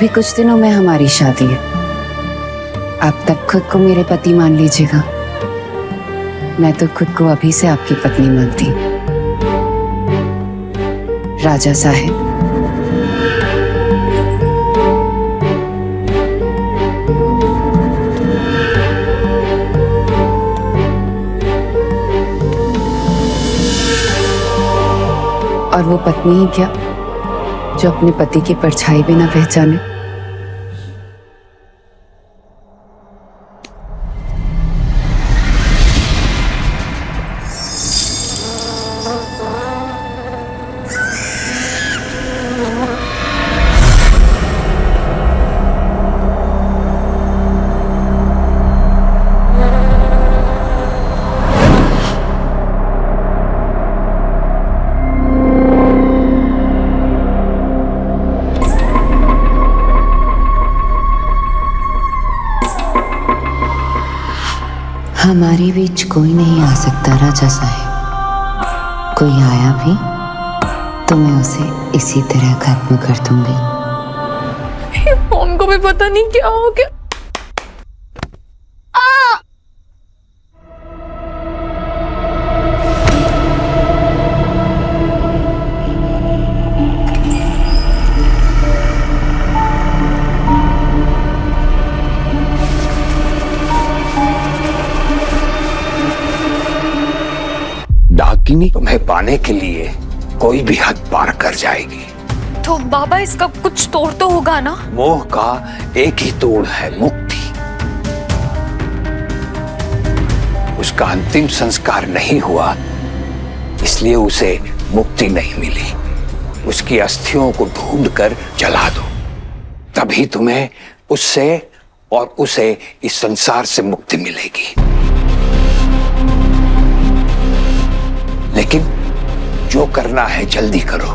अभी कुछ दिनों में हमारी शादी है। आप तक खुद को मेरे पति मान लीजिएगा। मैं तो खुद को अभी से आपकी पत्नी मानती हूँ। राजा साहब, और वो पत्नी ही क्या जो अपने पति की परछाई भी ना पहचाने। हमारे बीच कोई नहीं आ सकता राजा साहब। कोई आया भी तो मैं उसे इसी तरह खत्म कर दूंगी। फोन को भी पता नहीं क्या हो गया। डाकिनी तुम्हें पाने के लिए कोई भी हद पार कर जाएगी। तो बाबा इसका कुछ तोड़ तो होगा ना? मोह का एक ही तोड़ है, मुक्ति। उसका अंतिम संस्कार नहीं हुआ, इसलिए उसे मुक्ति नहीं मिली। उसकी अस्थियों को ढूंढकर जला दो, तभी तुम्हें उससे और उसे इस संसार से मुक्ति मिलेगी। लेकिन जो करना है जल्दी करो।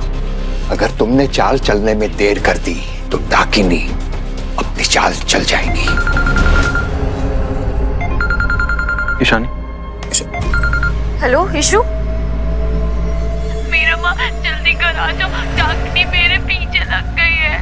अगर तुमने चाल चलने में देर कर दी तो डाकिनी अपनी चाल चल जाएगी। ईशानी। हेलो ईशु। मेरा माँ जल्दी घर आ जाओ, डाकिनी मेरे पीछे लग गई है।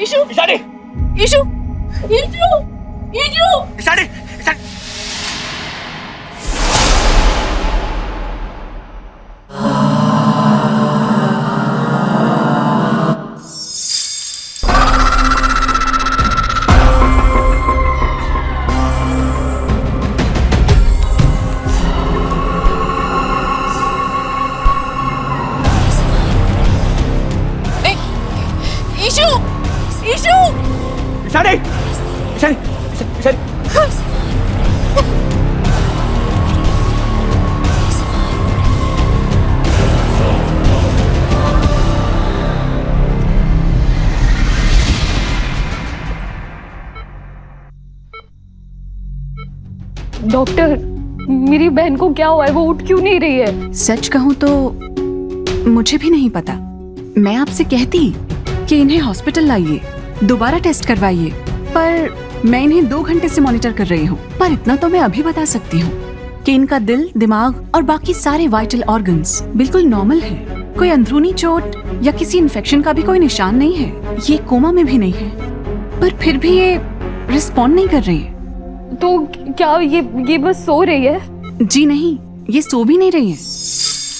ईशु, ईशानी, ईशु, ईशु, ईशु, ईशानी, ईशानी। ईशानी, ईशानी, ईशानी। डॉक्टर, मेरी बहन को क्या हुआ है? वो उठ क्यों नहीं रही है? सच कहूं तो मुझे भी नहीं पता। मैं आपसे कहती कि इन्हें हॉस्पिटल लाइए, दोबारा टेस्ट करवाइए, पर मैं इन्हें 2 घंटे से मॉनिटर कर रही हूँ। पर इतना तो मैं अभी बता सकती हूँ कि इनका दिल, दिमाग और बाकी सारे वाइटल ऑर्गन्स बिल्कुल नॉर्मल है। कोई अंदरूनी चोट या किसी इन्फेक्शन का भी कोई निशान नहीं है। ये कोमा में भी नहीं है, पर फिर भी ये रिस्पॉन्ड नहीं कर रही है। तो क्या ये बस सो रही है? जी नहीं, ये सो भी नहीं रही है,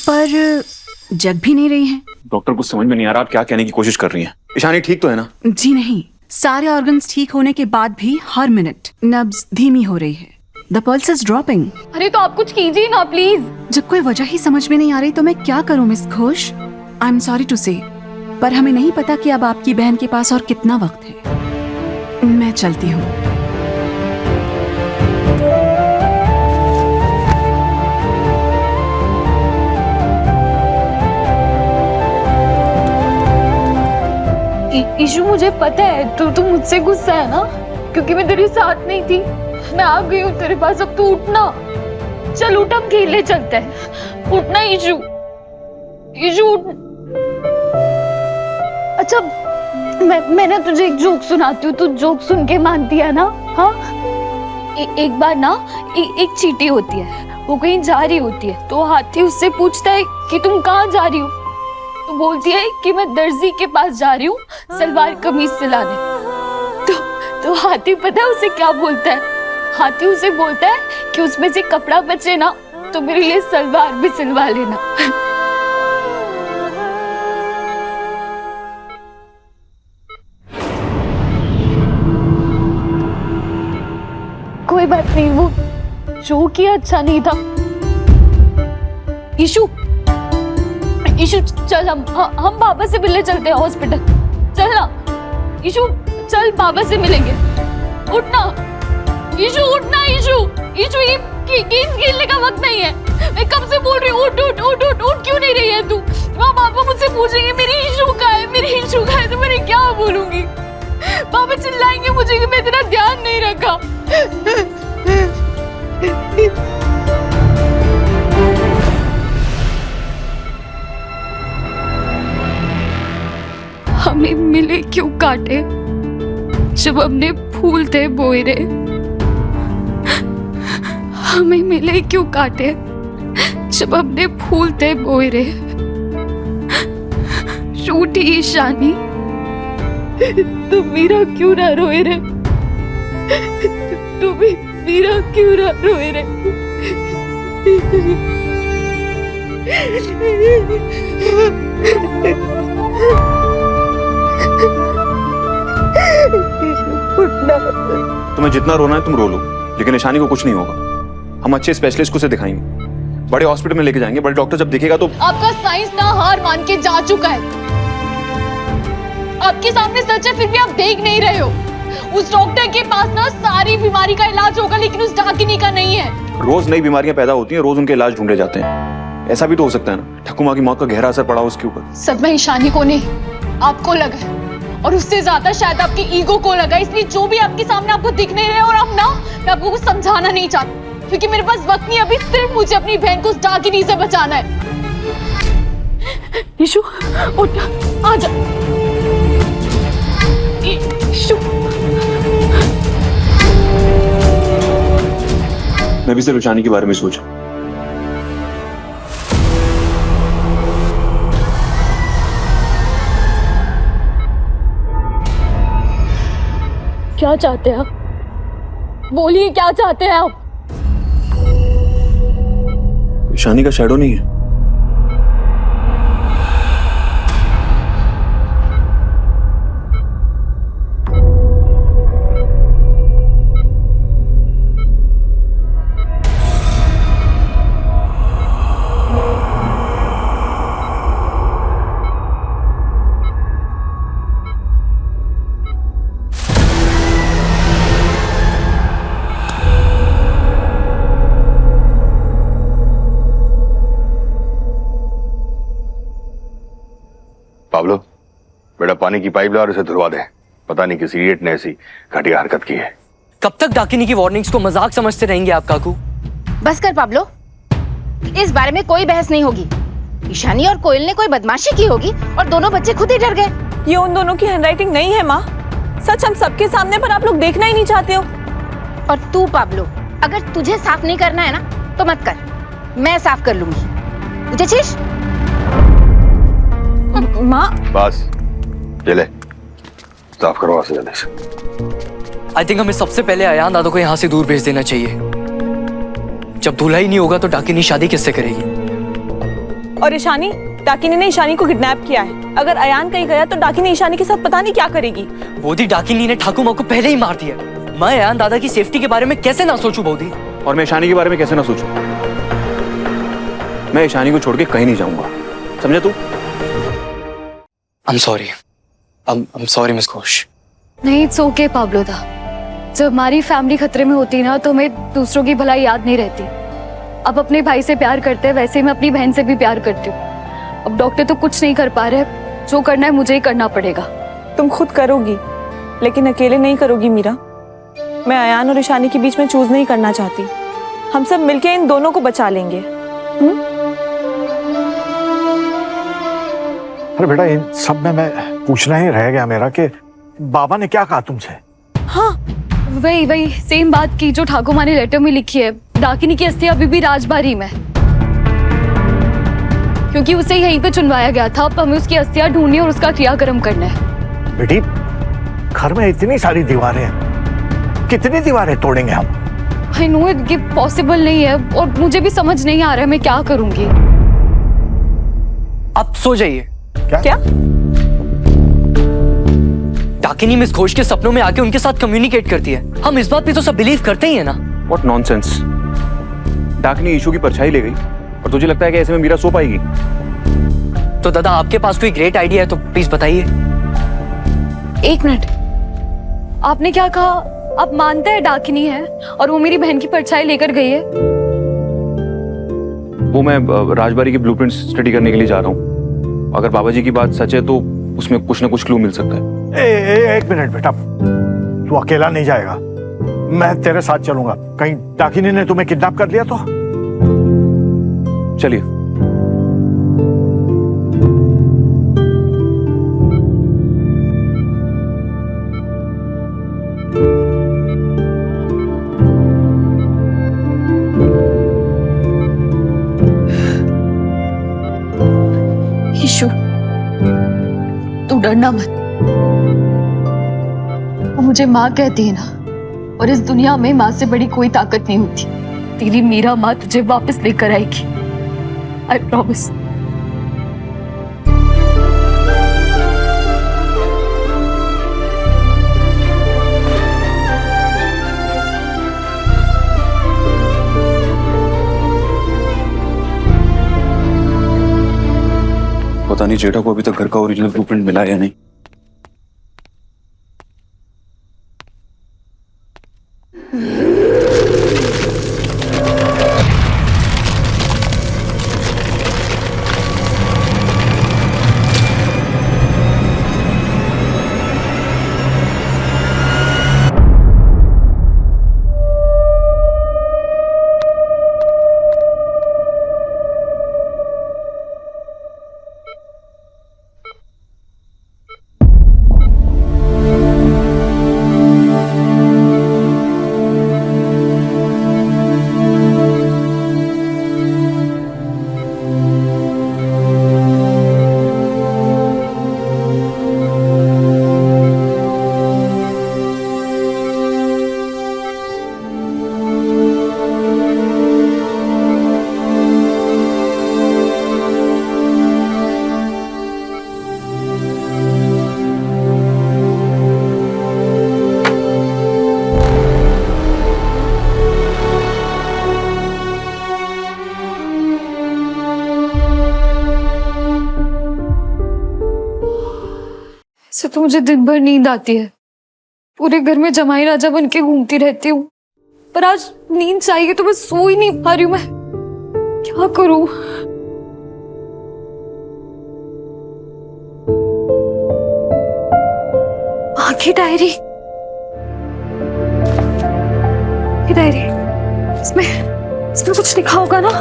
पर जग भी नहीं रही है। डॉक्टर, कुछ समझ में नहीं आ रहा आप क्या कहने की कोशिश कर रही हैं। ईशानी ठीक तो है ना? जी नहीं, सारे ऑर्गन्स ठीक होने के बाद भी हर मिनट नब्ज धीमी हो रही है। The pulse is dropping. अरे तो आप कुछ कीजिए ना प्लीज। जब कोई वजह ही समझ में नहीं आ रही तो मैं क्या करूं miss Ghosh? I am sorry to say, पर हमें नहीं पता कि अब आपकी बहन के पास और कितना वक्त है। मैं चलती हूँ। ईशु, मुझे पता है तू मुझसे गुस्सा है ना, क्योंकि मैं तेरे साथ नहीं थी। मैं आ गई हूँ तेरे पास, अब तू उठना। चल उठ, हम खेलने चलते हैं। उठना ईशु, ईशु उठ। अच्छा, मैं तुझे एक जोक सुनाती हूँ, तू जोक सुन के मानती है ना? हाँ, एक बार ना एक चींटी होती है, वो कहीं जा रही होती है, तो हाथी उससे पूछता है कि तुम कहाँ जा रही हो? तो बोलती है कि मैं दर्जी के पास जा रही हूँ सलवार कमीज सिलाने। तो हाथी पता है उसे क्या बोलता है? हाथी उसे बोलता है कि उसमें से कपड़ा बचे ना तो मेरे लिए सलवार भी सिलवा लेना। कोई बात नहीं, वो जो किया अच्छा नहीं था। ईशु, चल हम बाबा से मिलने चलते हैं हॉस्पिटल। चल ना ईशु, चल बाबा से मिलेंगे। उठना ईशु, उठना ईशु। ईशु, ये गेम्स खेलने का वक्त नहीं है। मैं कब से बोल रही हूँ उठ उठ उठ उठ उठ, क्यों नहीं रही है तू? वहाँ पापा मुझसे पूछेंगे मेरी ईशु कहाँ है, मेरी ईशु कहाँ है, तो मैं क्या बोलूंगी? पापा चिल्लाएंगे मुझे कि मैं तेरा ध्यान नहीं रखा। हमें मिले क्यों काटे जब हमने फूल थे बोए रे? हमें मिले क्यों काटे जब हमने फूल थे बोए रे? रूठी ईशानी, तुम मीरा क्यों ना रोए रे? तुम मीरा क्यों ना रोए रे? तुम्हें जितना रोना है तुम रो लो, लेकिन ईशानी को कुछ नहीं होगा। हम अच्छे स्पेशलिस्ट को से दिखाएंगे, बड़े हॉस्पिटल में लेके जाएंगे। बड़े डॉक्टर जब देखेगा तो। आपका साइंस ना हार मान के जा चुका है। आपके सामने सच है, फिर भी आप देख नहीं रहे हो। उस डॉक्टर के पास ना सारी बीमारी का इलाज होगा, लेकिन उस डाकिनी का नहीं है। रोज नई बीमारियां पैदा होती हैं, रोज उनके इलाज ढूंढे जाते हैं। ऐसा भी तो हो सकता है ना, ठकुमा की मौत का गहरा असर पड़ा उसके ऊपर। सदमा ईशानी को नहीं, आपको लगा है, और उससे ज्यादा शायद आपकी ईगो को लगा। इसलिए जो भी आपके सामने आपको दिख नहीं रहे, और अब ना मैं आपको कुछ समझाना नहीं चाहती, क्योंकि मेरे पास वक्त नहीं। अभी सिर्फ मुझे अपनी बहन को उस डाकिनी से बचाना है। ईशु, उठ, आजा। ईशु, मैं भी सिर्फ ईशानी के बारे में सोचा। क्या चाहते हैं आप? बोलिए, क्या चाहते हैं आप? ईशानी का शैडो नहीं है। बेटा पानी की पाइप ला और इसे धुलवा दे। पता नहीं किस इडियट ने ऐसी घटिया हरकत की है। कब तक डाकिनी की वार्निंग्स को मजाक समझते रहेंगे आप काकू? बस कर पाब्लो, इस बारे में कोई बहस नहीं होगी। ईशानी और कोयल ने कोई बदमाशी की होगी और दोनों बच्चे खुद ही डर गए। ये उन दोनों की हैंडराइटिंग नहीं है माँ, सच हम सबके सामने, पर आप लोग देखना ही नहीं चाहते हो। और तू पाब्लो, अगर तुझे साफ नहीं करना है ना तो मत कर, मैं साफ कर लूंगी। मुझे चीश माँ बस चले, साफ करवा से जल्दी से। आई थिंक हमें सबसे पहले अयान दादा को यहाँ से दूर भेज देना चाहिए। जब दूल्हा ही नहीं होगा तो डाकिनी शादी किससे करेगी? और ईशानी, डाकिनी ने ईशानी को किडनैप किया है। अगर अयान कहीं गया तो डाकिनी ईशानी के साथ पता नहीं क्या करेगी। बोधी, डाकिनी ने ठाकुर माँ को पहले ही मार दिया। मैं अयान दादा की सेफ्टी के बारे में कैसे ना सोचूं बोधी? और मैं ईशानी के बारे में कैसे ना सोचूं? मैं ईशानी को छोड़ के कहीं नहीं जाऊंगा, समझे तू? I'm sorry miss Ghosh. नहीं, इट्स ओके पाब्लो दा। जब हमारी फैमिली खतरे में होती ना तो हमें दूसरों की भलाई याद नहीं रहती। अब अपने भाई से प्यार करते हैं वैसे मैं अपनी बहन से भी प्यार करती हूँ। अब डॉक्टर तो कुछ नहीं कर पा रहे, जो करना है मुझे ही करना पड़ेगा। तुम खुद करोगी, लेकिन अकेले नहीं करोगी मीरा। मैं अयान और ईशानी के बीच में चूज नहीं करना चाहती। हम सब मिलके इन दोनों को बचा लेंगे। अरे बेटा, इन सब में मैं पूछना ही रह गया मेरा कि बाबा ने क्या कहा तुमसे? हाँ, वही सेम बात की जो ठाकुर माँ ने लेटर में लिखी है। डाकिनी की अस्थियां अभी भी राजबारी में, क्योंकि उसे यहीं पे चुनवाया गया था। अब हमें उसकी अस्थियां ढूंढनी और उसका क्रियाक्रम करना है। बेटी, घर में इतनी सारी दीवारें हैं, कितनी दीवारें तोड़ेंगे हम? आई नो ये पॉसिबल नहीं है और मुझे भी समझ नहीं आ रहा है मैं क्या करूंगी। आप सो जाइए। क्या? डाकिनी मिस घोष के सपनों में आके उनके साथ कम्युनिकेट करती है। हम इस बात पे तो सब बिलीव करते ही है ना। What nonsense! डाकिनी ईशू की परछाई ले गई और तुझे लगता है कि ऐसे में मीरा सो पाएगी? तो दादा, आपके पास कोई ग्रेट आइडिया है तो प्लीज बताइए। एक मिनट, आपने क्या कहा? आप मानते हैं डाकिनी है और वो मेरी बहन की परछाई लेकर गई है? वो मैं राजबारी की ब्लूप्रिंट स्टडी करने के लिए जा रहा हूँ। अगर बाबा जी की बात सच है तो उसमें कुछ ना कुछ क्लू मिल सकता है। एक मिनट बेटा, तू अकेला नहीं जाएगा, मैं तेरे साथ चलूंगा। कहीं डाकिनी ने तुम्हें किडनैप कर लिया तो? चलिए। ईशु, तू डरना मत। वो मुझे माँ कहती है ना, और इस दुनिया में माँ से बड़ी कोई ताकत नहीं होती। तेरी मीरा माँ तुझे वापस लेकर आएगी, आई प्रॉमिस। पता नहीं जेठा को अभी तक घर का ओरिजिनल ब्लूप्रिंट मिला या नहीं। से तो मुझे दिन भर नींद आती है, पूरे घर में जमाई राजा बन के घूमती रहती हूँ, पर आज नींद चाहिए तो मैं सो ही नहीं पा रही हूँ। मैं क्या करूँ? ये डायरी, ये डायरी, इसमें कुछ लिखा होगा ना?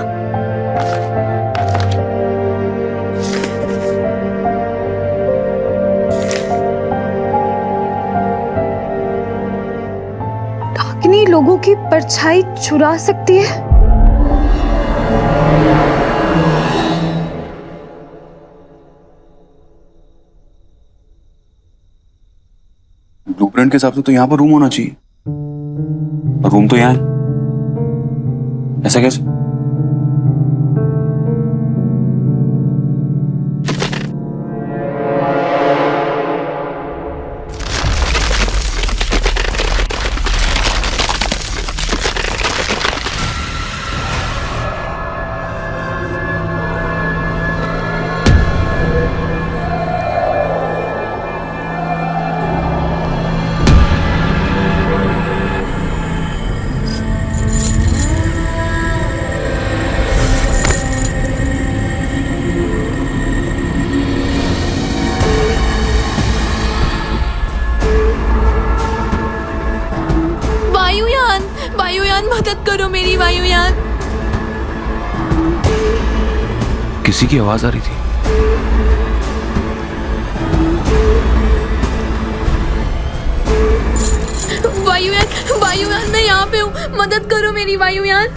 डाकिनी लोगों की परछाई चुरा सकती है। ब्लूप्रिंट के हिसाब से तो यहाँ पर रूम होना चाहिए, और रूम तो यहाँ है। ऐसा कैसे? वायुयान, मदद करो मेरी वायुयान। किसी की आवाज आ रही थी। वायुयान मैं यहाँ पे हूँ, मदद करो मेरी वायुयान।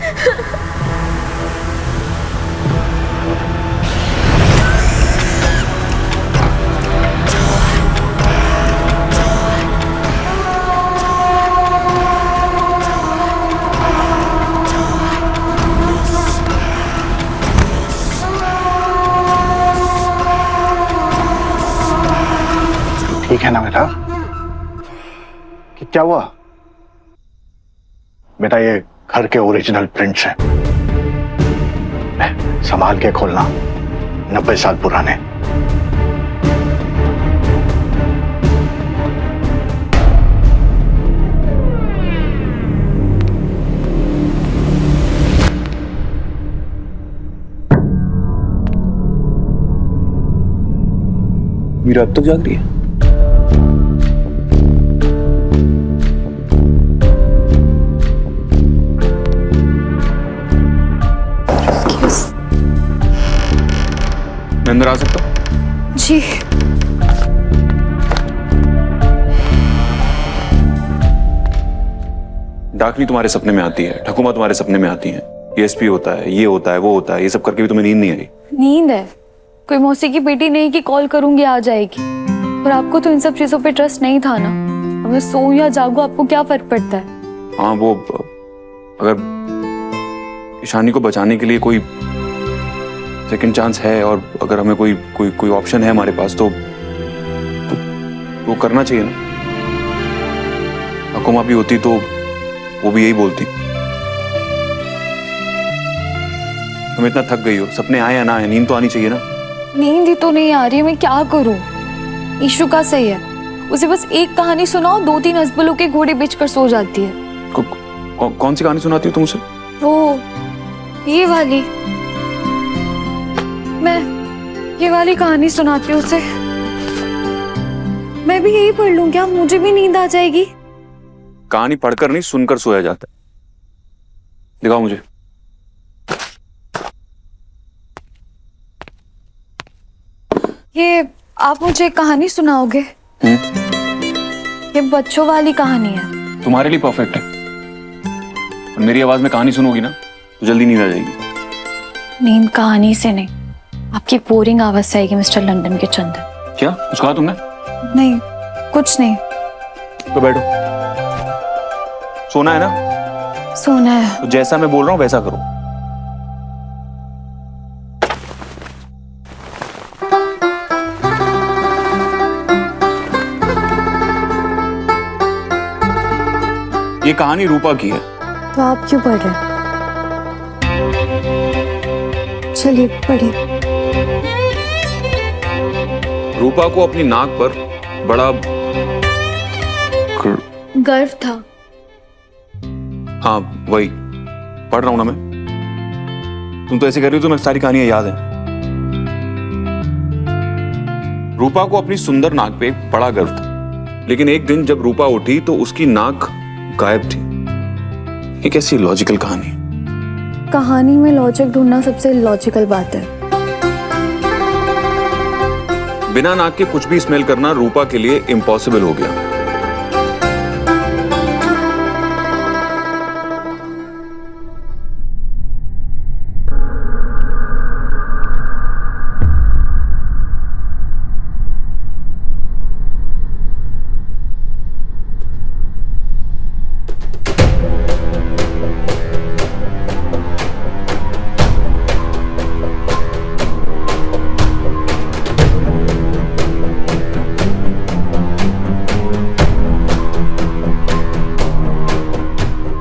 ठीक है ना बेटा? कि क्या हुआ बेटा? ये घर के ओरिजिनल प्रिंट्स हैं, संभाल के खोलना, 90 साल पुराने। मीरा अब तक जाग रही है? मैं अंदर आ सकता हूँ? जी। डाकनी तुम्हारे सपने में आती है, ठकुमा तुम्हारे सपने में आती है, एसपी होता है, ये होता है, वो होता है, ये सब करके भी तुम्हें नींद नहीं आ रही? नींद है, कोई मौसी की बेटी नहीं कि कॉल करूंगी आ जाएगी। पर आपको तो इन सब चीजों पे ट्रस्ट नहीं था ना। अब मैं सोऊं या जागूं आपको क्या फर्क पड़ता है? हाँ, वो अगर ईशानी को बचाने के लिए कोई सेकंड चांस है, और अगर हमें कोई ऑप्शन है हमारे पास, तो वो करना चाहिए ना। हकुमा भी होती तो वो भी यही बोलती। तुम इतना थक गई हो, सपने आए या ना आए, नींद तो आनी चाहिए ना। नींद ही तो नहीं आ रही है, मैं क्या करूं? ईशु का सही है, उसे बस एक कहानी सुनाओ, 2-3 अजबलों के घोड़े बेचकर सो जाती है। कौन सी कहानी सुनाती हो तुम उसे? वो ये वाली, मैं ये वाली कहानी सुनाती हूँ उसे। मैं भी यही पढ़ लूं क्या? मुझे भी नींद आ जाएगी। कहानी पढ़कर नहीं, सुनकर सोया जाता है। दिखाओ मुझे। ये आप मुझे एक कहानी सुनाओगे? ये बच्चों वाली कहानी है। तुम्हारे लिए परफेक्ट है, और मेरी आवाज में कहानी सुनोगी ना तो जल्दी नींद आ जाएगी। नींद कहानी से नहीं, आपकी बोरिंग आवाज से आएगी मिस्टर लंदन के चंदन। क्या कुछ कहा तुमने? नहीं, कुछ नहीं। तो बैठो। सोना है ना? सोना है। तो जैसा मैं बोल रहा हूँ वैसा करो। ये कहानी रूपा की है। तो आप क्यों पढ़ रहे हैं? चलिए पढ़िए। रूपा को अपनी नाक पर बड़ा गर्व था। हाँ वही पढ़ रहा हूं ना मैं। तुम तो ऐसे कर रही हो, तुम्हें सारी कहानियां याद है। रूपा को अपनी सुंदर नाक पे एक बड़ा गर्व था। लेकिन एक दिन जब रूपा उठी तो उसकी नाक गायब थी। ये कैसी लॉजिकल कहानी? कहानी में लॉजिक ढूंढना सबसे लॉजिकल बात है। बिना नाक के कुछ भी स्मेल करना रूपा के लिए इम्पॉसिबल हो गया।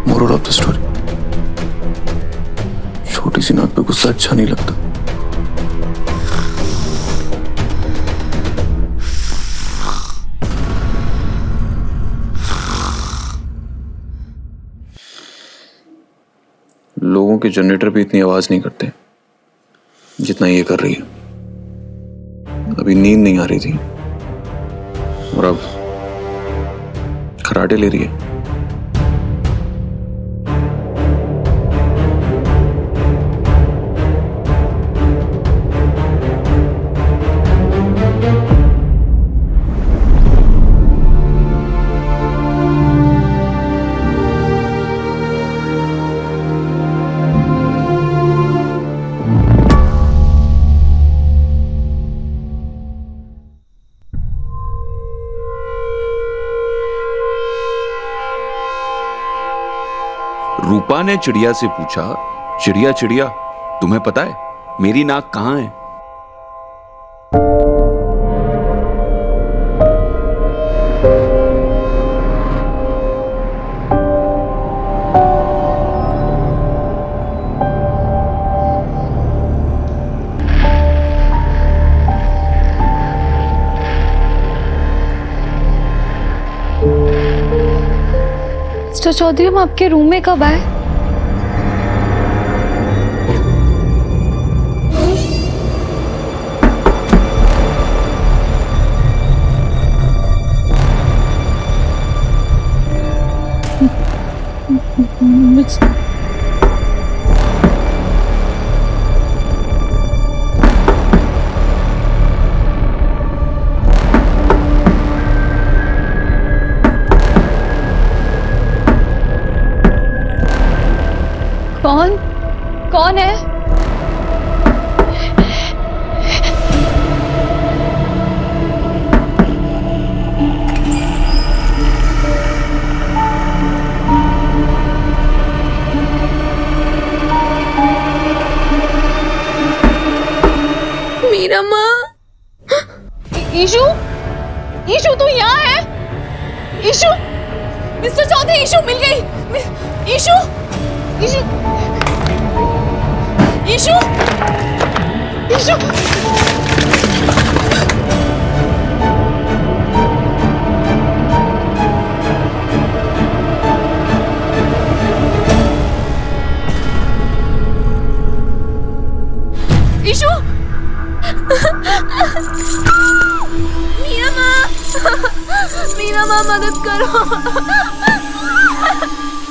मोरल ऑफ द स्टोरी, छोटी सी नाक पे गुस्सा अच्छा नहीं लगता। लोगों के जनरेटर भी इतनी आवाज नहीं करते जितना ये कर रही है। अभी नींद नहीं आ रही थी और अब खराटे ले रही है। रूपा ने चिड़िया से पूछा, चिड़िया चिड़िया तुम्हें पता है मेरी नाक कहां है? मिस्टर चौधरी, हम आपके रूम में कब आए? कौन कौन है? मीरा माँ। ईशु, ईशु तू यहाँ है? ईशु, मिस्टर चौधरी, ईशु मिल गई। ईशु, ईशु, ईशु, ईशु। ईशु, मीरा माँ मदद करो।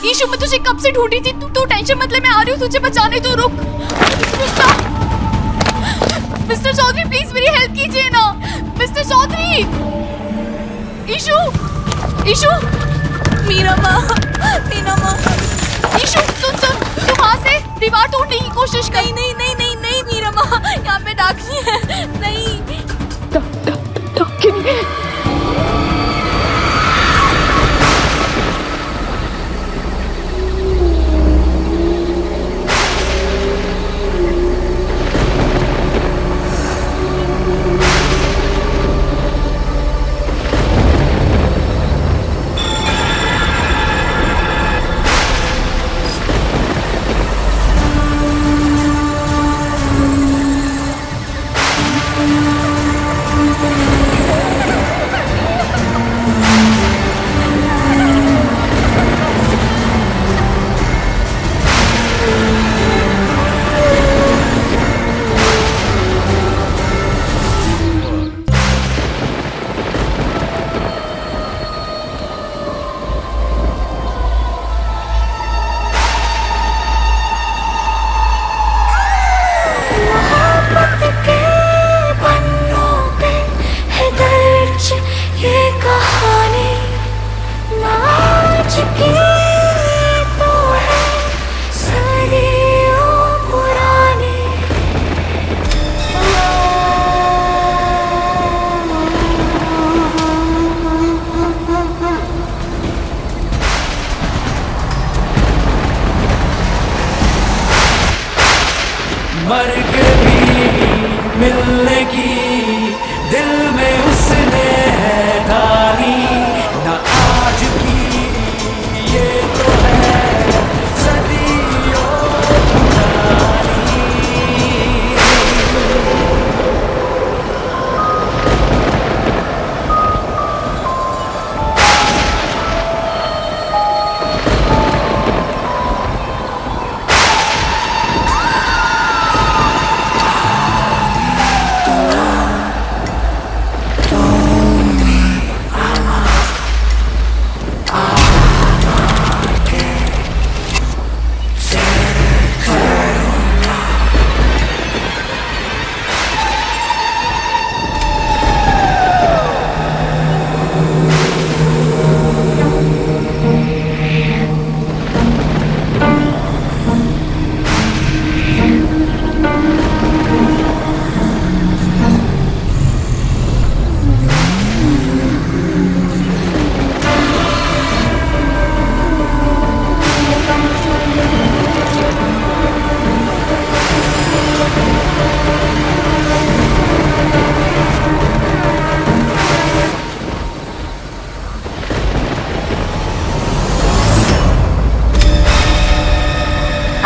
ईशु, मैं तुझे कब से ढूंढी थी। तू टेंशन मत ले, मैं आ रही हूँ तुझे बचाने। तो रुक। मिस्टर चौधरी प्लीज मेरी हेल्प कीजिए ना। मिस्टर चौधरी। ईशु, ईशु, मीरा माँ, मीरा माँ। ईशु सुन सुन, तू वहाँ से दीवार तोड़ने की कोशिश कर। नहीं नहीं नहीं नहीं मीरा माँ, यहाँ पे डाकनी है। नहीं मिलने की दिल में उसने है ठानी, ना आज की ये तो है सदियों पुरानी।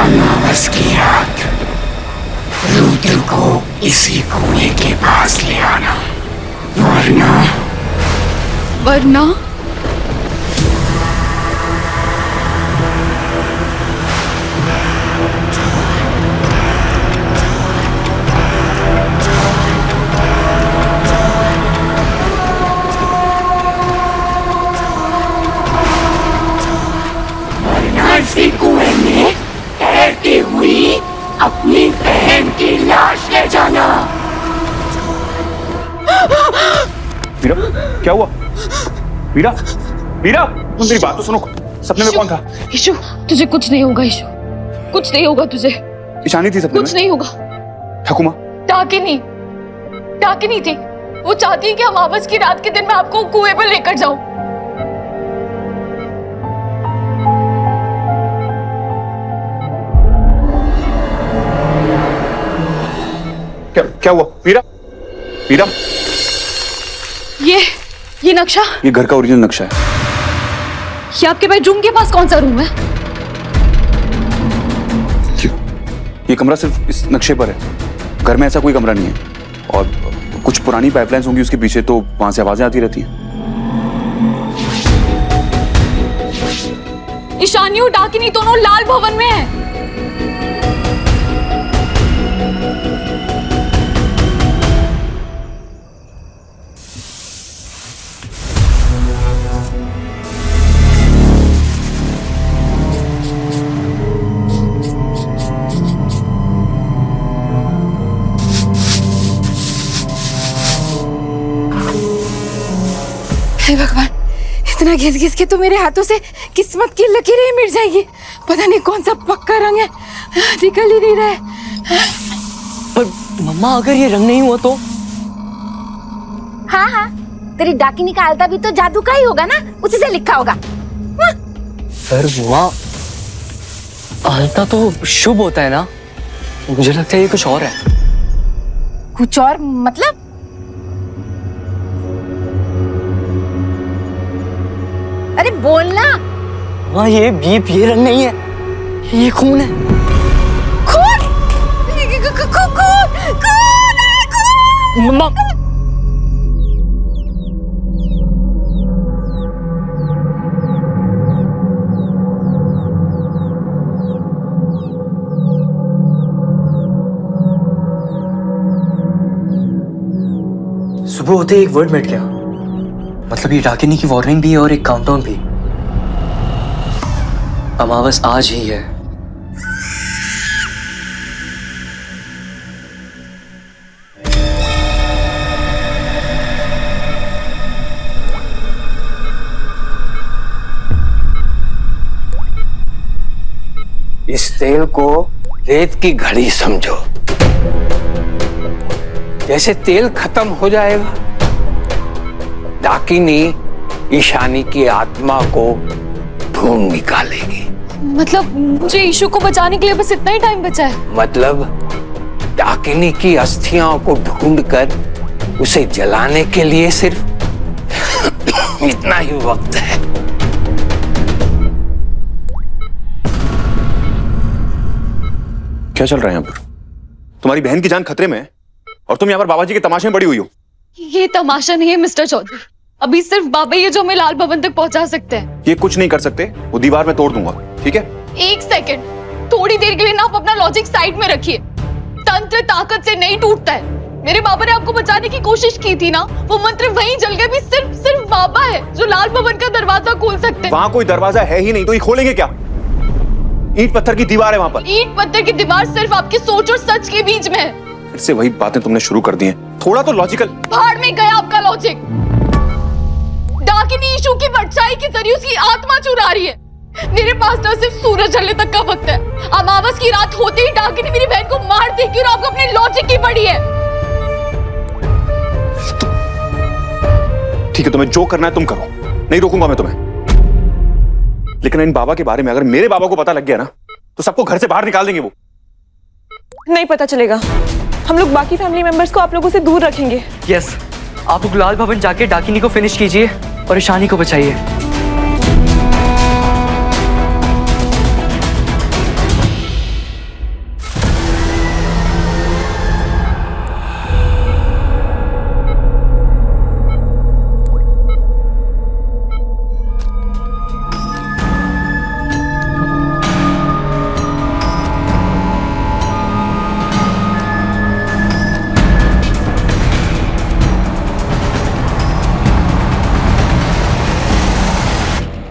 अमावस की रात रुद्र को इसी कुएं के पास ले आना, वरना वरना इसी कुएं में तैरती हुई अपनी बहन की लाश ले जाना। वीरा, क्या हुआ? वीरा, वीरा, तुम मेरी बात तो सुनो। सपने में कौन था? ईशु, तुझे कुछ नहीं होगा ईशु, कुछ नहीं होगा तुझे। ईशानी थी सपने में? कुछ नहीं होगा। ठाकुमा? टाकिनी थी। वो चाहती है कि अमावस की रात के दिन मैं आपको कुएं पर लेकर जाऊं। क्या हुआ? वीरा, वीरा, ये नक्शा, ये घर का ओरिजिनल नक्शा है। ये आपके बेडरूम के पास कौन सा रूम है? ये कमरा सिर्फ इस नक्शे पर है, घर में ऐसा कोई कमरा नहीं है। और कुछ पुरानी पाइपलाइंस होंगी उसके पीछे, तो वहां से आवाजें आती रहती हैं। ईशानी और डाकिनी दोनों लाल भवन में है। हे भगवान, इतना घिस घिस के तो मेरे हाथों से किस्मत की लकीरें मिट जाएगी। पता नहीं कौन सा पक्का रंग है, निकल ही नहीं रहा है। पर मम्मा, अगर ये रंग नहीं हुआ तो? हाँ, तेरी डाकिनी का आलता भी तो जादू का ही होगा ना, उसी से लिखा होगा। पर मम्मा, आलता तो शुभ होता है ना, मुझे लगता है ये कुछ और है। कुछ और मतलब? अरे बोलना। हाँ, ये रंग नहीं है, ये खून है। खून? मम्मा, सुबह होते एक वर्ड मिट गया। मतलब ये डाकिनी की वार्निंग भी है और एक काउंटडाउन भी। अमावस आज ही है। इस तेल को रेत की घड़ी समझो। जैसे तेल खत्म हो जाएगा, डाकिनी ईशानी की आत्मा को ढूंढ निकालेगी। मतलब मुझे ईशु को बचाने के लिए बस इतना ही टाइम बचा है? मतलब डाकिनी की अस्थियों को ढूंढकर उसे जलाने के लिए सिर्फ इतना ही वक्त है। क्या चल रहा है यहाँ पर? तुम्हारी बहन की जान खतरे में है और तुम यहाँ पर बाबा जी के तमाशे में पड़ी हुई हो। ये तमाशा नहीं है मिस्टर चौधरी, अभी सिर्फ बाबा ही है जो हमें लाल भवन तक पहुंचा सकते हैं। ये कुछ नहीं कर सकते, वो दीवार में तोड़ दूंगा, ठीक है? एक सेकंड, थोड़ी देर के लिए ना आप अपना लॉजिक साइड में रखिए। तंत्र ताकत से नहीं टूटता है। मेरे बाबा ने आपको बचाने की कोशिश की थी ना, वो मंत्र वहीं जल गए। भी सिर्फ बाबा है जो लाल भवन का दरवाजा खोल सकते हैं। वहां कोई दरवाजा है ही नहीं, तो ये खोलेंगे क्या? ईंट पत्थर की दीवार है वहां पर। ईंट पत्थर की दीवार सिर्फ आपकी सोच और सच के बीच में है। फिर से वही बातें तुमने शुरू कर दी हैं। थोड़ा तो लॉजिकल। भाड़ में गया आपका लॉजिक। डाकिनी ईशु की परछाई के जरिए उसकी आत्मा चुरा रही है। मेरे पास ना सिर्फ सूरज ढलने तक का वक्त है। अमावस की रात होते ही डाकिनी मेरी बहन को मार देगी और आपको अपने लॉजिक की पड़ी है। ठीक है, तुम्हें जो करना है तुम करो, नहीं रोकूंगा मैं तुम्हें। लेकिन इन बाबा के बारे में अगर मेरे बाबा को पता लग गया ना, तो सबको घर से बाहर निकाल देंगे वो। नहीं पता चलेगा। हम लोग बाकी फैमिली मेंबर्स को आप लोगों से दूर रखेंगे। यस, आप लोग लाल भवन जाके डाकिनी को फिनिश कीजिए और ईशानी को बचाइए।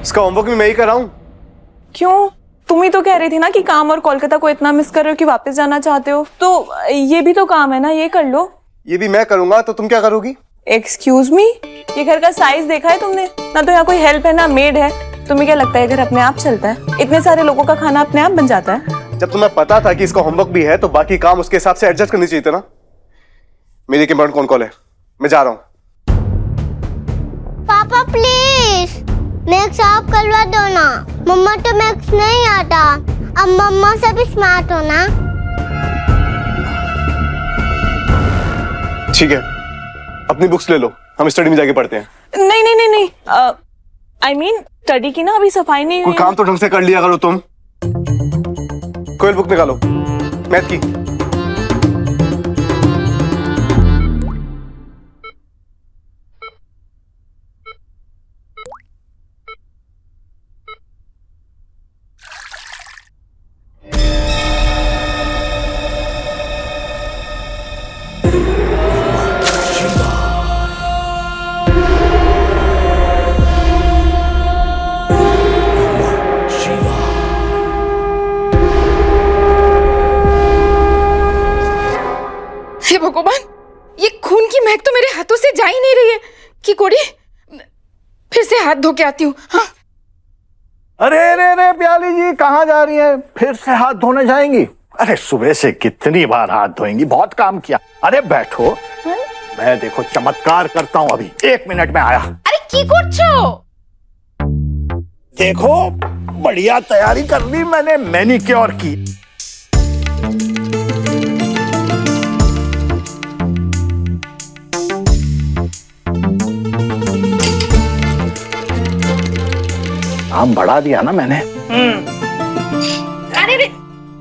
इसका होमवर्क भी मैं ही कराऊं? क्यों? तुम ही तो कह रही थी ना कि काम और कोलकाता को इतना मिस कर रहे हो कि वापस जाना चाहते हो, तो ये भी तो काम है ना, ये कर लो। ये भी मैं करूंगा, तो तुम क्या करोगी? एक्सक्यूज मी, ये घर का साइज देखा है तुमने? ना तो यहाँ कोई हेल्प है ना मेड है। तुम्हें क्या लगता है घर अपने आप चलता है? इतने सारे लोगों का खाना अपने आप बन जाता है। जब तुम्हें पता था कि इसका होमवर्क भी है, तो बाकी काम उसके हिसाब से एडजस्ट करनी चाहिए था ना। मेरी एक इंपॉर्टेंट कॉल है, मैं जा रहा हूँ। पापा प्लीज मैथ्स आप करवा दो ना। मम्मा तो मैथ्स नहीं आता। अब मम्मा से भी स्मार्ट हो ना। ठीक है, अपनी बुक्स ले लो, हम स्टडी में जाके पढ़ते हैं। नहीं नहीं नहीं नहीं, आई मीन स्टडी की ना अभी सफाई नहीं कोई हुई। काम तो ढंग से कर लिया करो तुम। कोई बुक निकालो, मैथ की। हे भगवान, ये खून की महक तो मेरे हाथों से जा ही नहीं रही है। कि कोड़ी, फिर से हाथ धो के आती हूँ। हाँ? अरे अरे अरे प्याली जी, कहाँ जा रही हैं? फिर से हाथ धोने जाएंगी? अरे सुबह से कितनी बार हाथ धोएंगी, बहुत काम किया। अरे बैठो, मैं देखो चमत्कार करता हूँ अभी। 1 मिनट में आया। अरे की करछो? देखो बढ़िया तैयारी कर ली मैंने, मैनिक्योर की। काम बढ़ा दिया ना मैंने। अरे रे,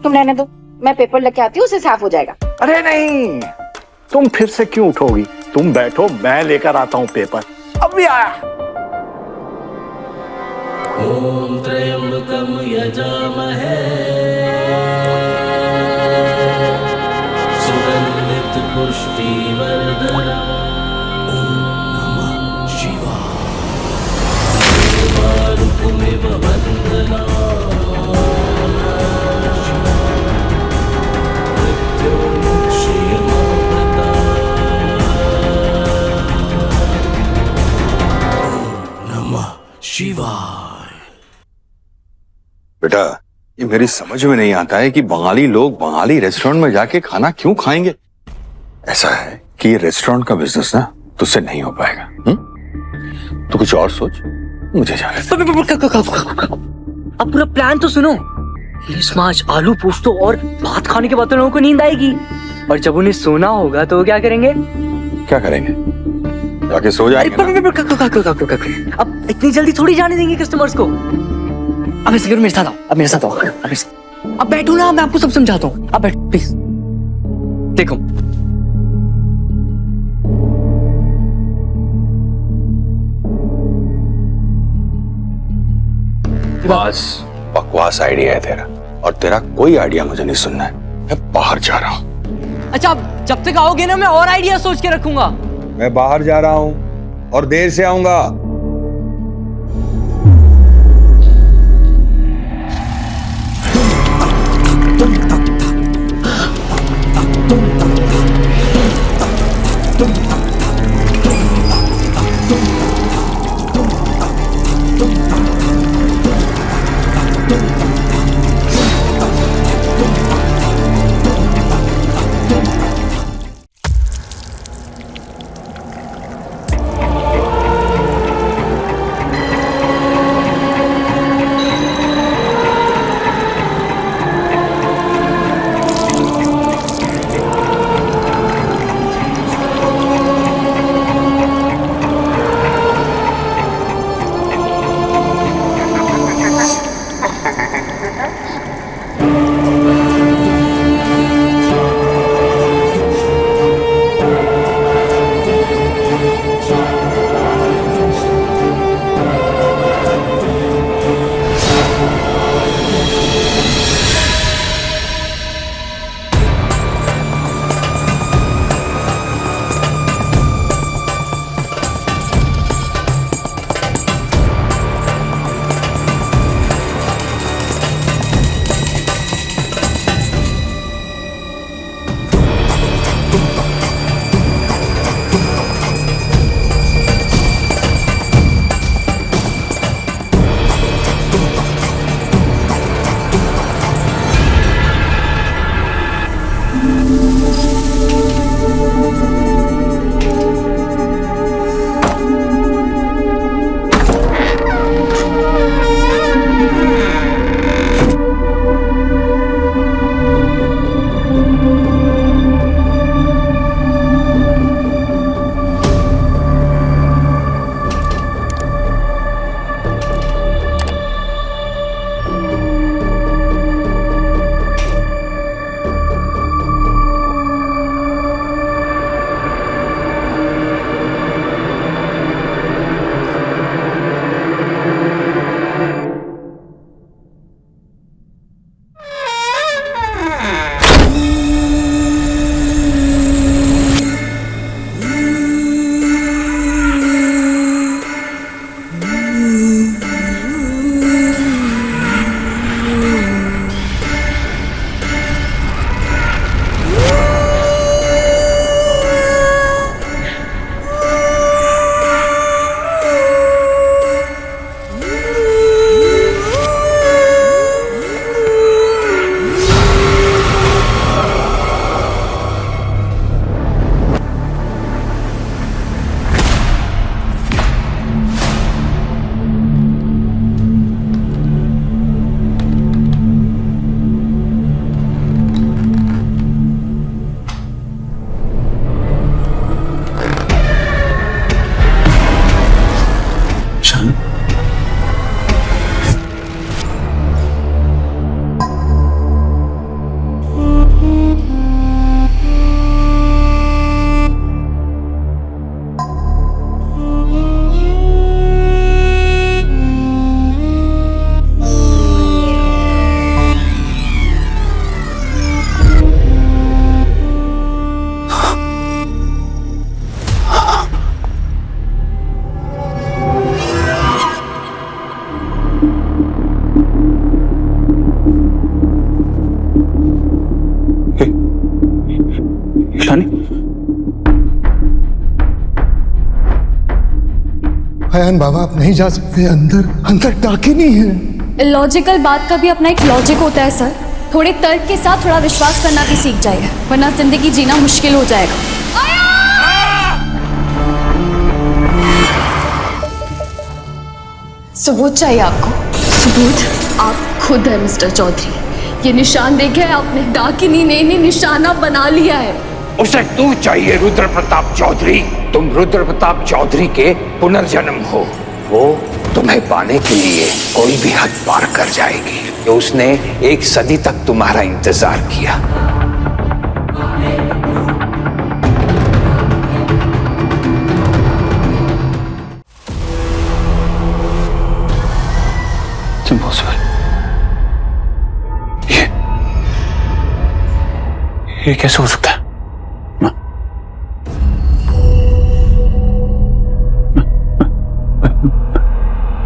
तुम रहने दो, मैं पेपर लेके आती हूँ, उसे साफ हो जाएगा। अरे नहीं, तुम फिर से क्यों उठोगी? तुम बैठो, मैं लेकर आता हूँ पेपर। अभी आया। ओम त्र्यंबकम यजामहे सुगंधित पुष्टिवर्धनम्। ओम नमः शिवाय। देवारुपमेव वन्दना। शिवाय। बेटा, ये मेरी समझ में नहीं आता है कि बंगाली लोग बंगाली रेस्टोरेंट में जाके खाना क्यों खाएंगे। ऐसा है कि ये रेस्टोरेंट का बिजनेस ना तुझसे नहीं हो पाएगा। तो कुछ और सोच, मुझे जाने दे। अब पूरा प्लान तो सुनो। प्लीज आज आलू पोस्तो और भात खाने के बाद तो लोगों को नींद आएगी। और जब उन्हें सोना होगा तो वो क्या करेंगे? क्या करेंगे? जाके सो जाएंगे ना। अब इतनी जल्दी थोड़ी जाने देंगे कस्टमर्स को। अब ऐसे करो, मेरे साथ आओ, अब मेरे साथ आओ, अब बैठो ना, मैं आपको सब समझाता हूँ। अब बैठो प्लीज। देखो, बकवास आइडिया है तेरा, और तेरा कोई आइडिया मुझे नहीं सुनना है। मैं बाहर जा रहा हूँ। अच्छा, अब जब तक आओगे ना मैं और आइडिया सोच के रखूंगा। मैं बाहर जा रहा हूँ और देर से आऊंगा। अयान बाबा, आप नहीं जा सकते। अंदर अंदर डाकिनी है। लॉजिकल बात का भी अपना एक लॉजिक होता है सर। थोड़े तर्क के साथ थोड़ा विश्वास करना भी सीख जाइए, वरना जिंदगी जीना मुश्किल हो जाएगा। सबूत चाहिए आपको? सबूत आप खुद है मिस्टर चौधरी। ये निशान देखे आपने? डाकिनी ने इन्हें निशाना बना लिया है। उसे तू चाहिए रुद्र प्रताप चौधरी। तुम रुद्र प्रताप चौधरी के पुनर्जन्म हो। वो तुम्हें पाने के लिए कोई भी हद पार कर जाएगी। तो उसने 1 सदी तक तुम्हारा इंतजार किया। इम्पॉसिबल। ये कैसे हो सकता है?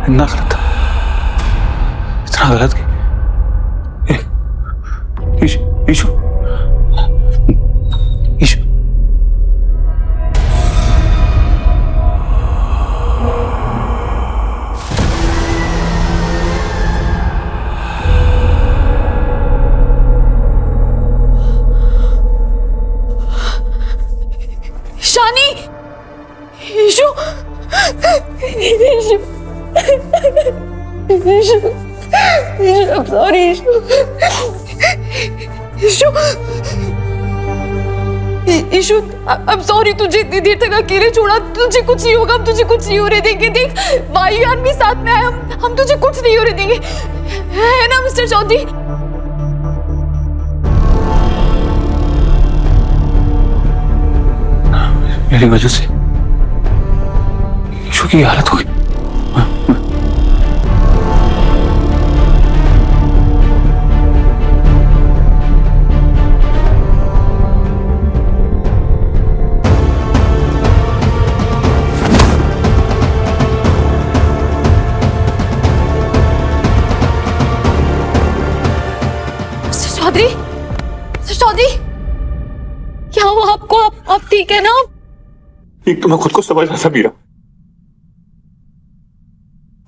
इतना गलत, इतना गलत कि Ishu Ishu Shani, Ishu, Ishu, Ishu, I'm sorry, Ishu, Ishu, Ishu, I'm sorry, तुझे इतनी देर तक अकेले छोड़ा। तुझे कुछ नहीं होगा, हम तुझे कुछ नहीं होने देंगे। देख, वायुयान भी साथ में आए, हम तुझे कुछ नहीं होने देंगे, है ना मिस्टर चौधरी? मेरी वजह से ईशु की हालत हो गई। चौधरी, चौधरी, क्या हुआ आपको? आप ठीक है ना? एक तो मैं खुद को समझ रहा था मीरा,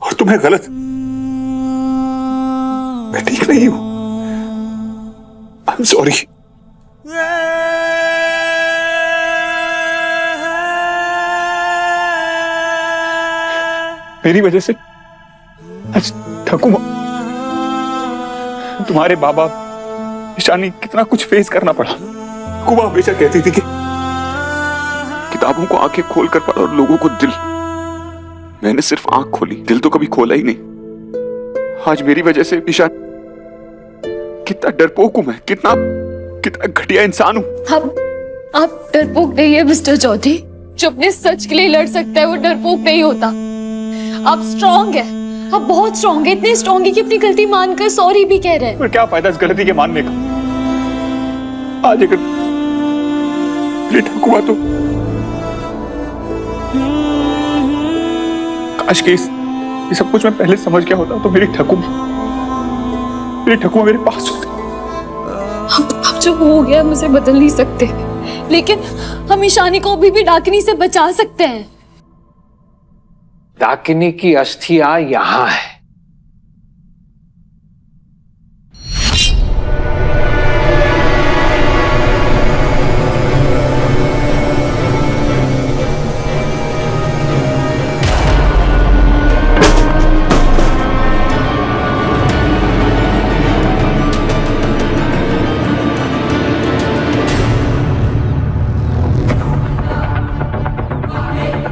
और तुम्हें गलत। मैं ठीक नहीं हूं। आई एम सॉरी। मेरी वजह से आज ठकुमा, तुम्हारे बाबा, ईशानी, कितना कुछ फेस करना पड़ा। कुमा हमेशा कहती थी कि किताबों को आंखें खोल कर पढ़ो और लोगों को दिल। मैंने सिर्फ आंख खोली, दिल तो कभी खोला ही नहीं। आज मेरी वजह से ईशान, कितना डरपोक हूं मैं, कितना घटिया इंसान हूं। आप डरपोक नहीं है मिस्टर चौधरी। जो अपने सच के लिए लड़ सकता है वो डरपोक नहीं होता। आप स्ट्रांग है, आप बहुत स्ट्रांग है, इतने स्ट्रांग है कि अपनी गलती मानकर सॉरी भी कह रहे हैं। पर क्या फायदा इस गलती के मानने का? आज अगर लेट हुआ तो काश के ये सब कुछ मैं पहले समझ गया होता तो मेरी ठकुमा मेरे पास होती। अब जो हो गया हम उसे बदल नहीं सकते, लेकिन हम ईशानी को अभी भी डाकिनी से बचा सकते हैं। डाकिनी की अस्थियां यहां है।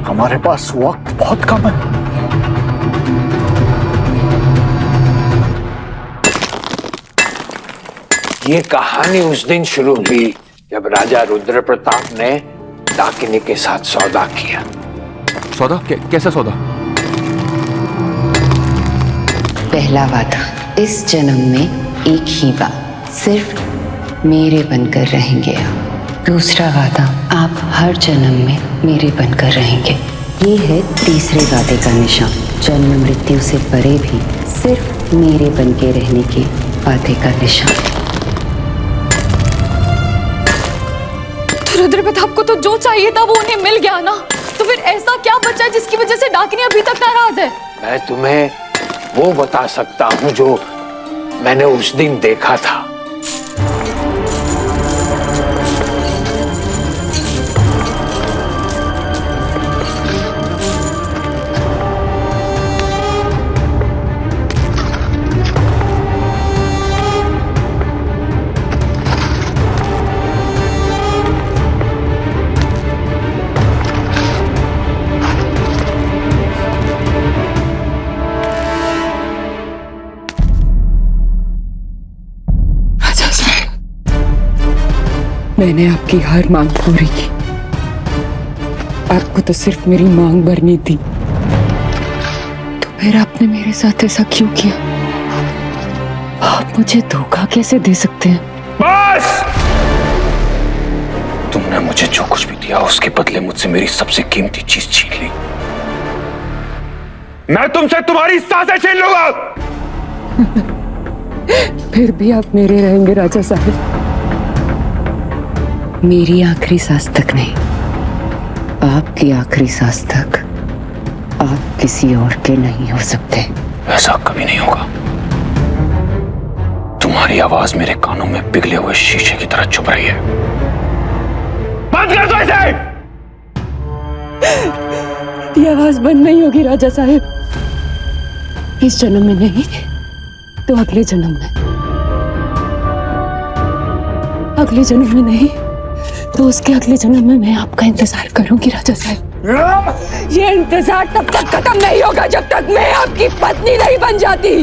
हमारे पास वक्त बहुत कम है। ये कहानी उस दिन शुरू हुई जब राजा रुद्र प्रताप ने डाकिनी के साथ सौदा किया। सौदा? कैसा सौदा? पहला वादा, इस जन्म में एक ही बार सिर्फ मेरे बनकर रहेंगे आप। दूसरा वादा, आप हर जन्म में मेरे बनकर रहेंगे। ये है तीसरे वादे का निशान, जन्म मृत्यु से परे भी सिर्फ मेरे बनके रहने के वादे का निशान। तो रुद्र प्रताप को तो जो चाहिए था वो उन्हें मिल गया ना, तो फिर ऐसा क्या बचा जिसकी वजह से डाकिनी अभी तक नाराज है? मैं तुम्हें वो बता सकता हूं जो मैंने उस दिन देखा था। मैंने आपकी हर मांग पूरी की। आपको तो सिर्फ मेरी मांग भरनी थी, तो फिर आपने मेरे साथ ऐसा क्यों किया? आप मुझे धोखा कैसे दे सकते हैं? बस! तुमने मुझे जो कुछ भी दिया उसके बदले मुझसे मेरी सबसे कीमती चीज छीन ली। मैं तुमसे तुम्हारी सांसें छीन लूंगा। फिर भी आप मेरे रहेंगे राजा साहब। मेरी आखिरी सांस तक नहीं, आपकी आखिरी सांस तक आप किसी और के नहीं हो सकते। ऐसा कभी नहीं होगा। तुम्हारी आवाज मेरे कानों में पिघले हुए शीशे की तरह चुभ रही है। बंद कर दो इसे! ये आवाज बंद नहीं होगी राजा साहब। इस जन्म में नहीं तो अगले जन्म में, अगले जन्म में नहीं तो उसके अगले जन्म में मैं आपका इंतजार करूंगी राजा साहब। ये इंतजार तब तक खत्म नहीं होगा जब तक मैं आपकी पत्नी नहीं बन जाती।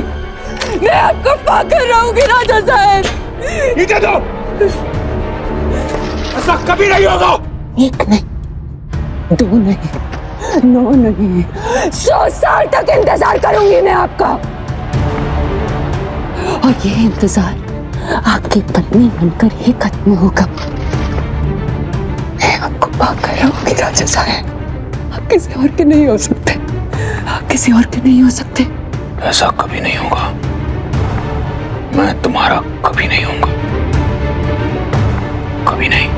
मैं आपको पाकर रहूंगी राजा साहब। इधर दो। ऐसा कभी नहीं होगा। एक नहीं, दो नहीं, 9 नहीं, 100 साल तक इंतजार करूंगी मैं आपका। और ये इंतजार आपकी पत्नी बनकर ही खत्म होगा। मैं आपको पाकर रहूंगी राजा साहब। आप किसी और के नहीं हो सकते, आप किसी और के नहीं हो सकते। ऐसा कभी नहीं होगा। मैं तुम्हारा कभी नहीं होऊंगा, कभी नहीं,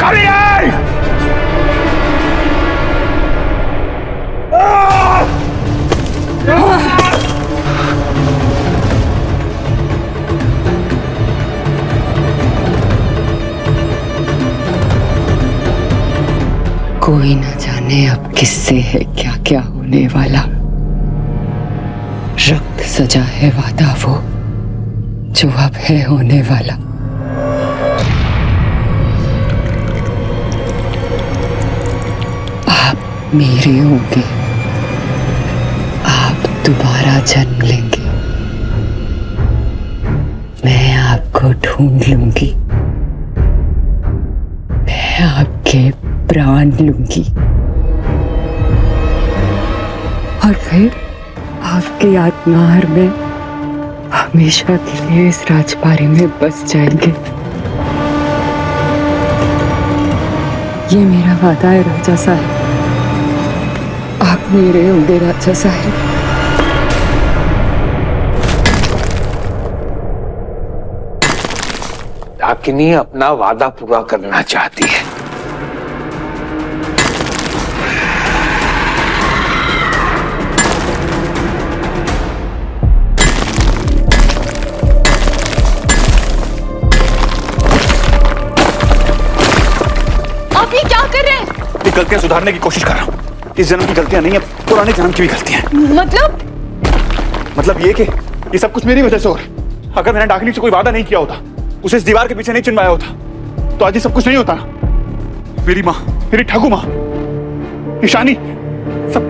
कभी नहीं। कोई न जाने अब किससे है क्या क्या होने वाला। रक्त सजा है वादा वो जो अब है होने वाला। आप मेरे होंगे, आप दोबारा जन्म लेंगे, मैं आपको ढूंढ लूंगी, मैं आपके प्राण लूंगी और फिर आपकी आत्मार में हमेशा के लिए इस राजपारी में बस जाएंगे। ये मेरा वादा है राजा साहब। आप मेरे होंगे राजा साहब। डाकिनी अपना वादा पूरा करना चाहती है। आप ये क्या कर रहे हैं? ये गलतियां सुधारने की कोशिश कर रहा हूँ। इस जन्म की गलतियां नहीं है, पुराने जन्म की भी गलतियां हैं। मतलब ये कि ये सब कुछ मेरी वजह से हो रहा है। अगर मैंने डाकिनी से कोई वादा नहीं किया होता, उसे इस दीवार के पीछे नहीं चिनवाया होता, तो आज ये सब कुछ नहीं होता ना। मेरी माँ, मेरी ठाकू माँ, ईशानी, सब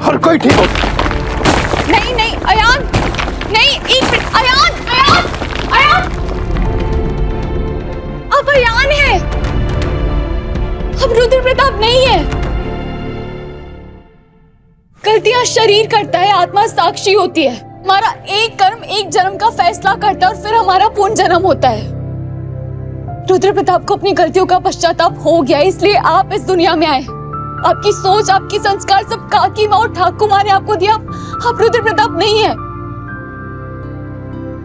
हर कोई ठीक होता। नहीं नहीं अयान, नहीं एक मिनट। अयान अयान अयान, अब अयान है, अब रुद्र प्रताप नहीं है। गलतियां शरीर करता है, आत्मा साक्षी होती है। हमारा एक कर्म एक जन्म का फैसला करता है और फिर हमारा पूर्ण जन्म होता है। रुद्र प्रताप को अपनी गलतियों का पश्चाताप हो गया, इसलिए आप इस दुनिया में आए। आपकी सोच, आपकी संस्कार सब काकी माँ और ठाकुर माँ ने आपको दिया। आप रुद्र प्रताप नहीं है।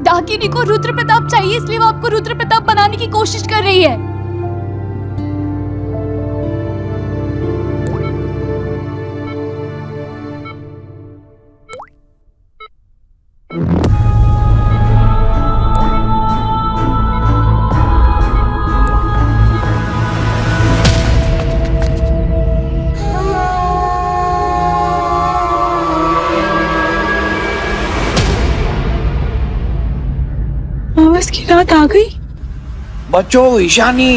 डाकिनी को रुद्र प्रताप चाहिए, इसलिए वो आपको रुद्र प्रताप बनाने की कोशिश कर रही है। बस की रात आ गई। बचो ईशानी।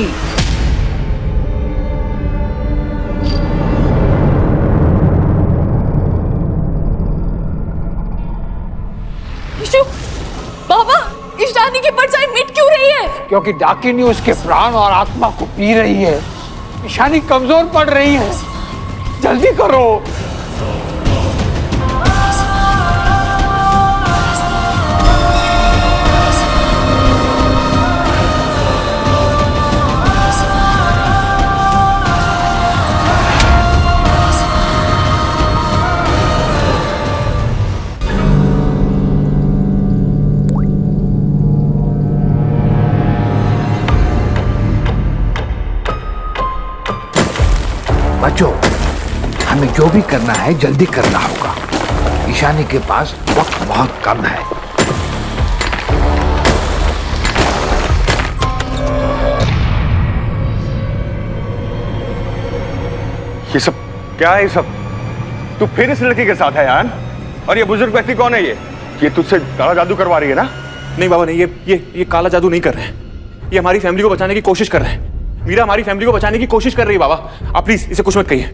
बाबा, ईशानी ईशानी की परछाई मिट क्यों रही है? क्योंकि डाकिनी उसके प्राण और आत्मा को पी रही है। ईशानी कमजोर पड़ रही है, जल्दी करो। बच्चों, हमें जो भी करना है जल्दी करना होगा। ईशानी के पास वक्त बहुत कम है। ये सब क्या है? ये सब तू फिर इस लड़की के साथ है यार? और ये बुजुर्ग व्यक्ति कौन है? ये तुझसे काला जादू करवा रही है ना? नहीं बाबा नहीं, ये काला जादू नहीं कर रहे हैं। ये हमारी फैमिली को बचाने की कोशिश कर रहे हैं। मीरा हमारी फैमिली को बचाने की कोशिश कर रही है बाबा। आप प्लीज इसे कुछ मत कहिए।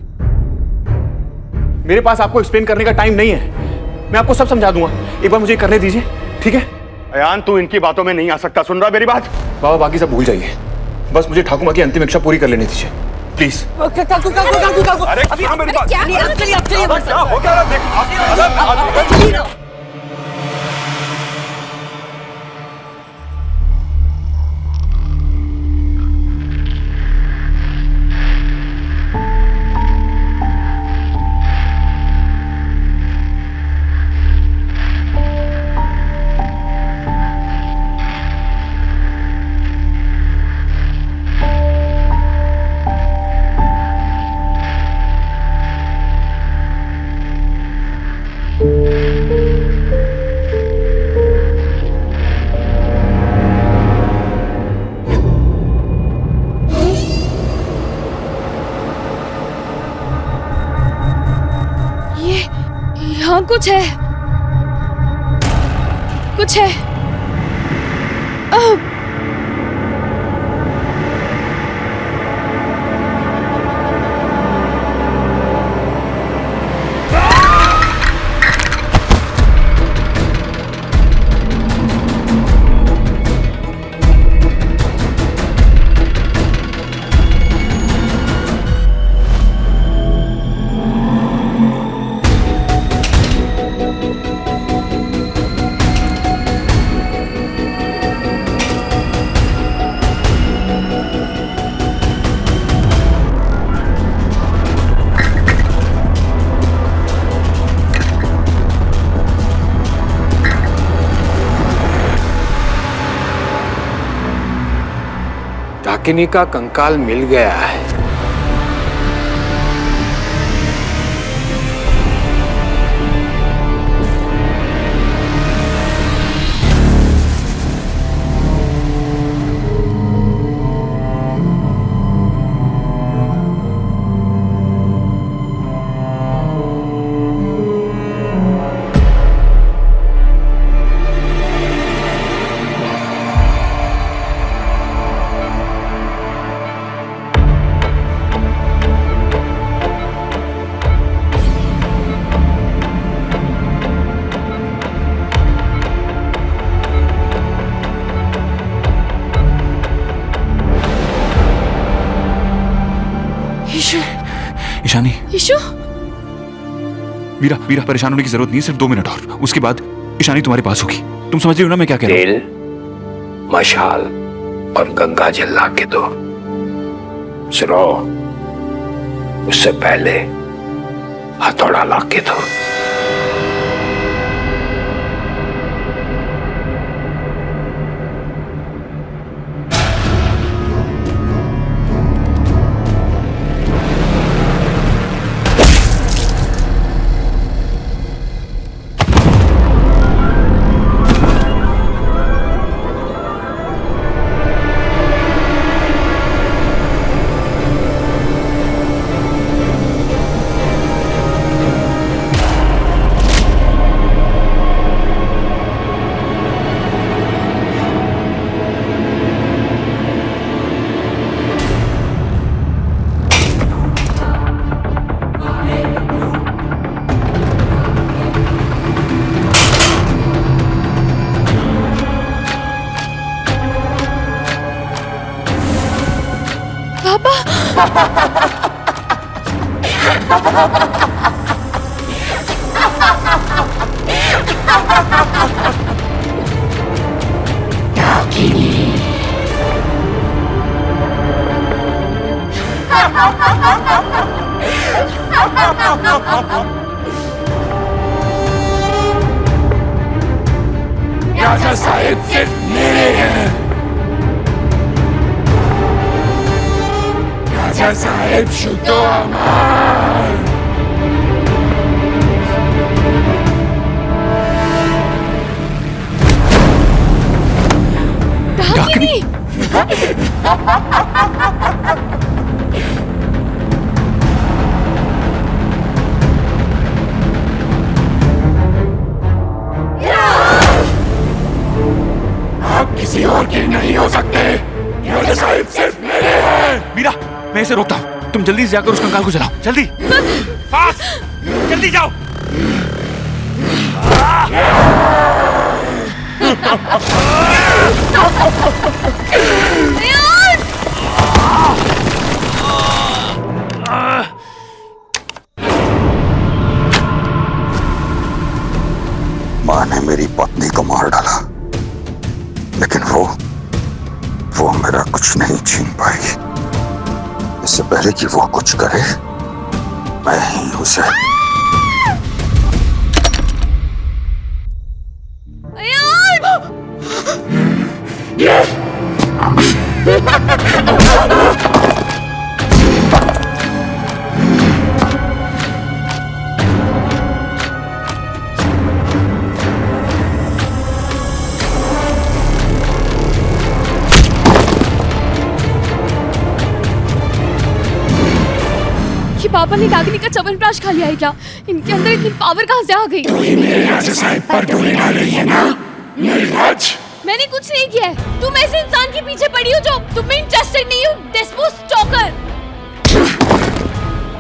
मेरे पास आपको एक्सप्लेन करने का टाइम नहीं है। मैं आपको सब समझा दूंगा, एक बार मुझे करने दीजिए, ठीक है? अयान, तू इनकी बातों में नहीं आ सकता। सुन रहा मेरी बात? बाबा बाकी सब भूल जाइए, बस मुझे ठाकुर माँ की अंतिम इच्छा पूरी कर लेने दीजिए प्लीज। अरे अभी मेरी बात। क्या हो क्या रहा? देख यहाँ कुछ है, कुछ है। डाकिनी का कंकाल मिल गया है। ईशानी, ईशु, मीरा परेशान होने की जरूरत नहीं है, सिर्फ 2 मिनट और उसके बाद ईशानी तुम्हारे पास होगी। तुम समझ रही हो ना मैं क्या कह रहा हूँ? तेल, मशाल और गंगा जल ला के दो। सुनो, उससे पहले हथौड़ा ला के दो। राजा साहेब सिर्फ मेरे हैं। राजा साहेब शुद्ध अमर। डाकिनी। आप किसी और के नहीं हो सकते। राजा साहिब सिर्फ मेरे हैं। मीरा, मैं इसे रोकता हूँ। तुम जल्दी से जाकर उस कंकाल को जलाओ। जल्दी, फास्ट, जल्दी जाओ। माँ ने मेरी पत्नी को मार डाला, लेकिन वो मेरा कुछ नहीं छीन पाएगी। इससे पहले कि वो कुछ करे, मैं ही उसे पापा ने डाकिनी का च्यवनप्राश खा लिया है क्या? इनके अंदर इतनी पावर कहाँ से आ गई? तू ही मेरे राजा साहिब पर गोली डाल रही है ना? निर्लज्ज। मैंने कुछ नहीं किया है। तुम ऐसे इंसान के पीछे पड़ी हो जो तुम में इंटरेस्टेड नहीं हो। डेस्पो स्टॉकर।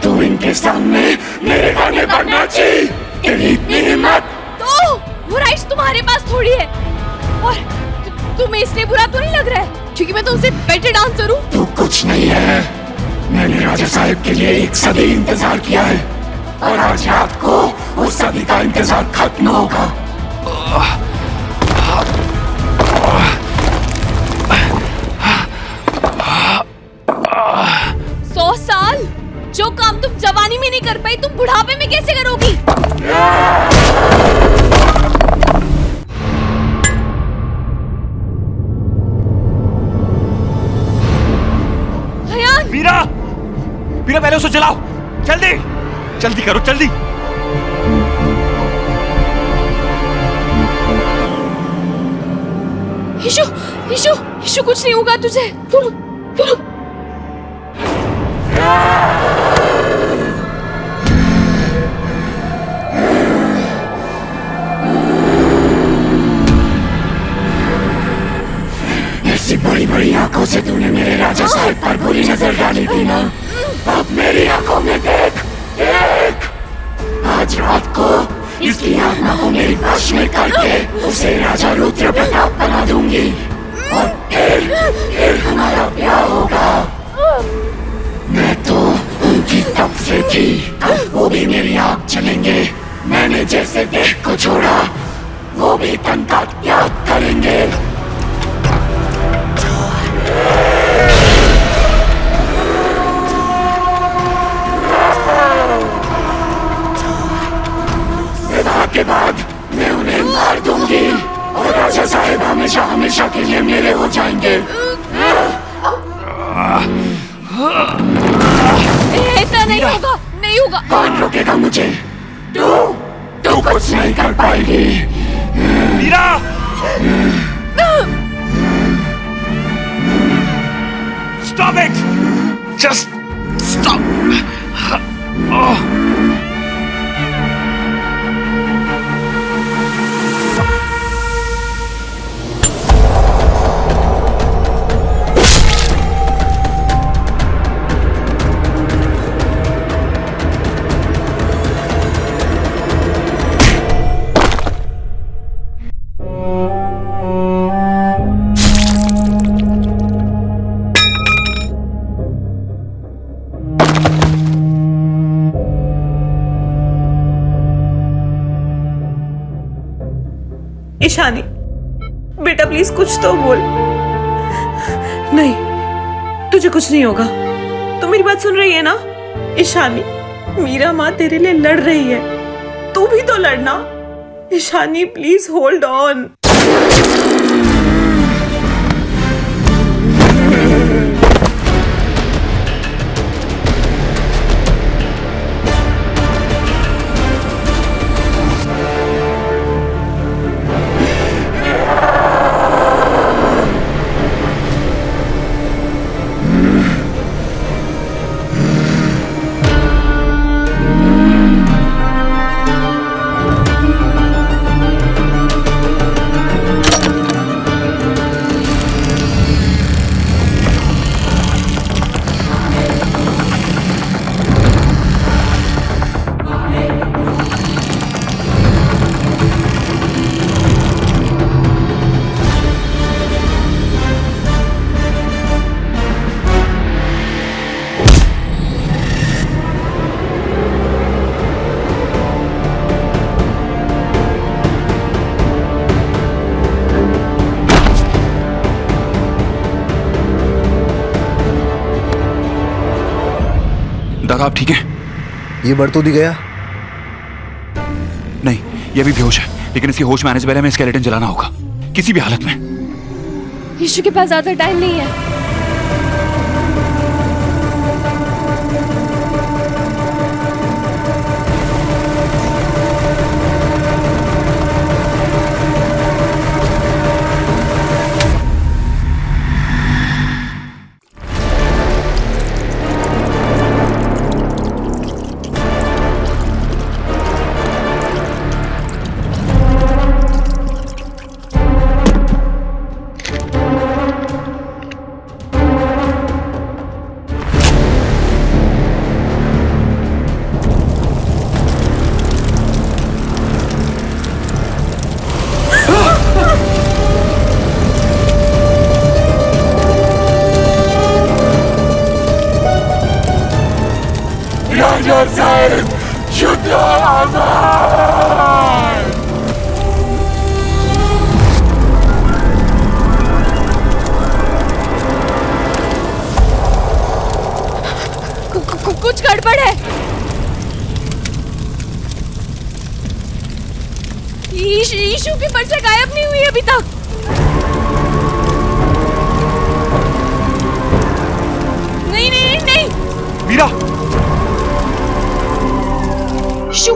तू इनके सामने मेरे गाने बढ़ना चाहिए। तेरी इतनी हिम्मत। तो वो राइट्स तुम्हारे पास थोड़ी है। और तुम्हें इसलिए बुरा तो नहीं लग रहा है क्योंकि मैं तुमसे बेटर डांसर हूँ? तू कुछ नहीं है। मैंने राजा साहिब के लिए 1 सदी इंतजार किया है और आज रात को उस सदी का इंतजार खत्म होगा। 100 साल? जो काम तुम जवानी में नहीं कर पाई तुम बुढ़ापे में कैसे करोगी? मीरा, मीरा पहले उसे जलाओ। जल्दी, जल्दी करो, जल्दी। हिशु, हिशु, हिशु कुछ नहीं होगा तुझे। तुम ऐसी बड़ी बड़ी आंखों से तूने मेरे राजा साहिब पर बुरी नजर डाली थी ना? अब मेरी आंखों में देख, देख। आज रात को इसकी आत्मा को मेरी वश में करके उसे राजा रुद्र प्रताप बना दूंगी और फिर हमारा ब्याह होगा। मैं तो उनकी तब से थी, अब वो भी मेरी आंख चलेंगे। मैंने जैसे देह को छोड़ा वो भी तन का त्याग करेंगे। विवाह के बाद मैं उन्हें मार दूंगी और राजा साहिब हमेशा हमेशा के लिए मेरे हो जाएंगे। ऐसा नहीं होगा, नहीं होगा। कौन रोकेगा मुझे? तू कुछ नहीं कर पाएगी। Meera! Stop it! Just stop! Ishani बेटा प्लीज कुछ तो बोल। नहीं, तुझे कुछ नहीं होगा। तू मेरी बात सुन रही है ना ईशानी? मीरा माँ तेरे लिए लड़ रही है, तू भी तो लड़ना। Ishani please hold on. दादा आप ठीक हैं? ये बढ़ तो दी गया? नहीं, ये अभी बेहोश है, लेकिन इसकी होश में आने से पहले हमें स्केलेटन जलाना होगा किसी भी हालत में। यीशु के पास ज्यादा टाइम नहीं है। कुछ गड़बड़ है। यीशु की पर्चा गायब नहीं हुई अभी तक। नहीं नहीं नहीं मीरा, यीशु,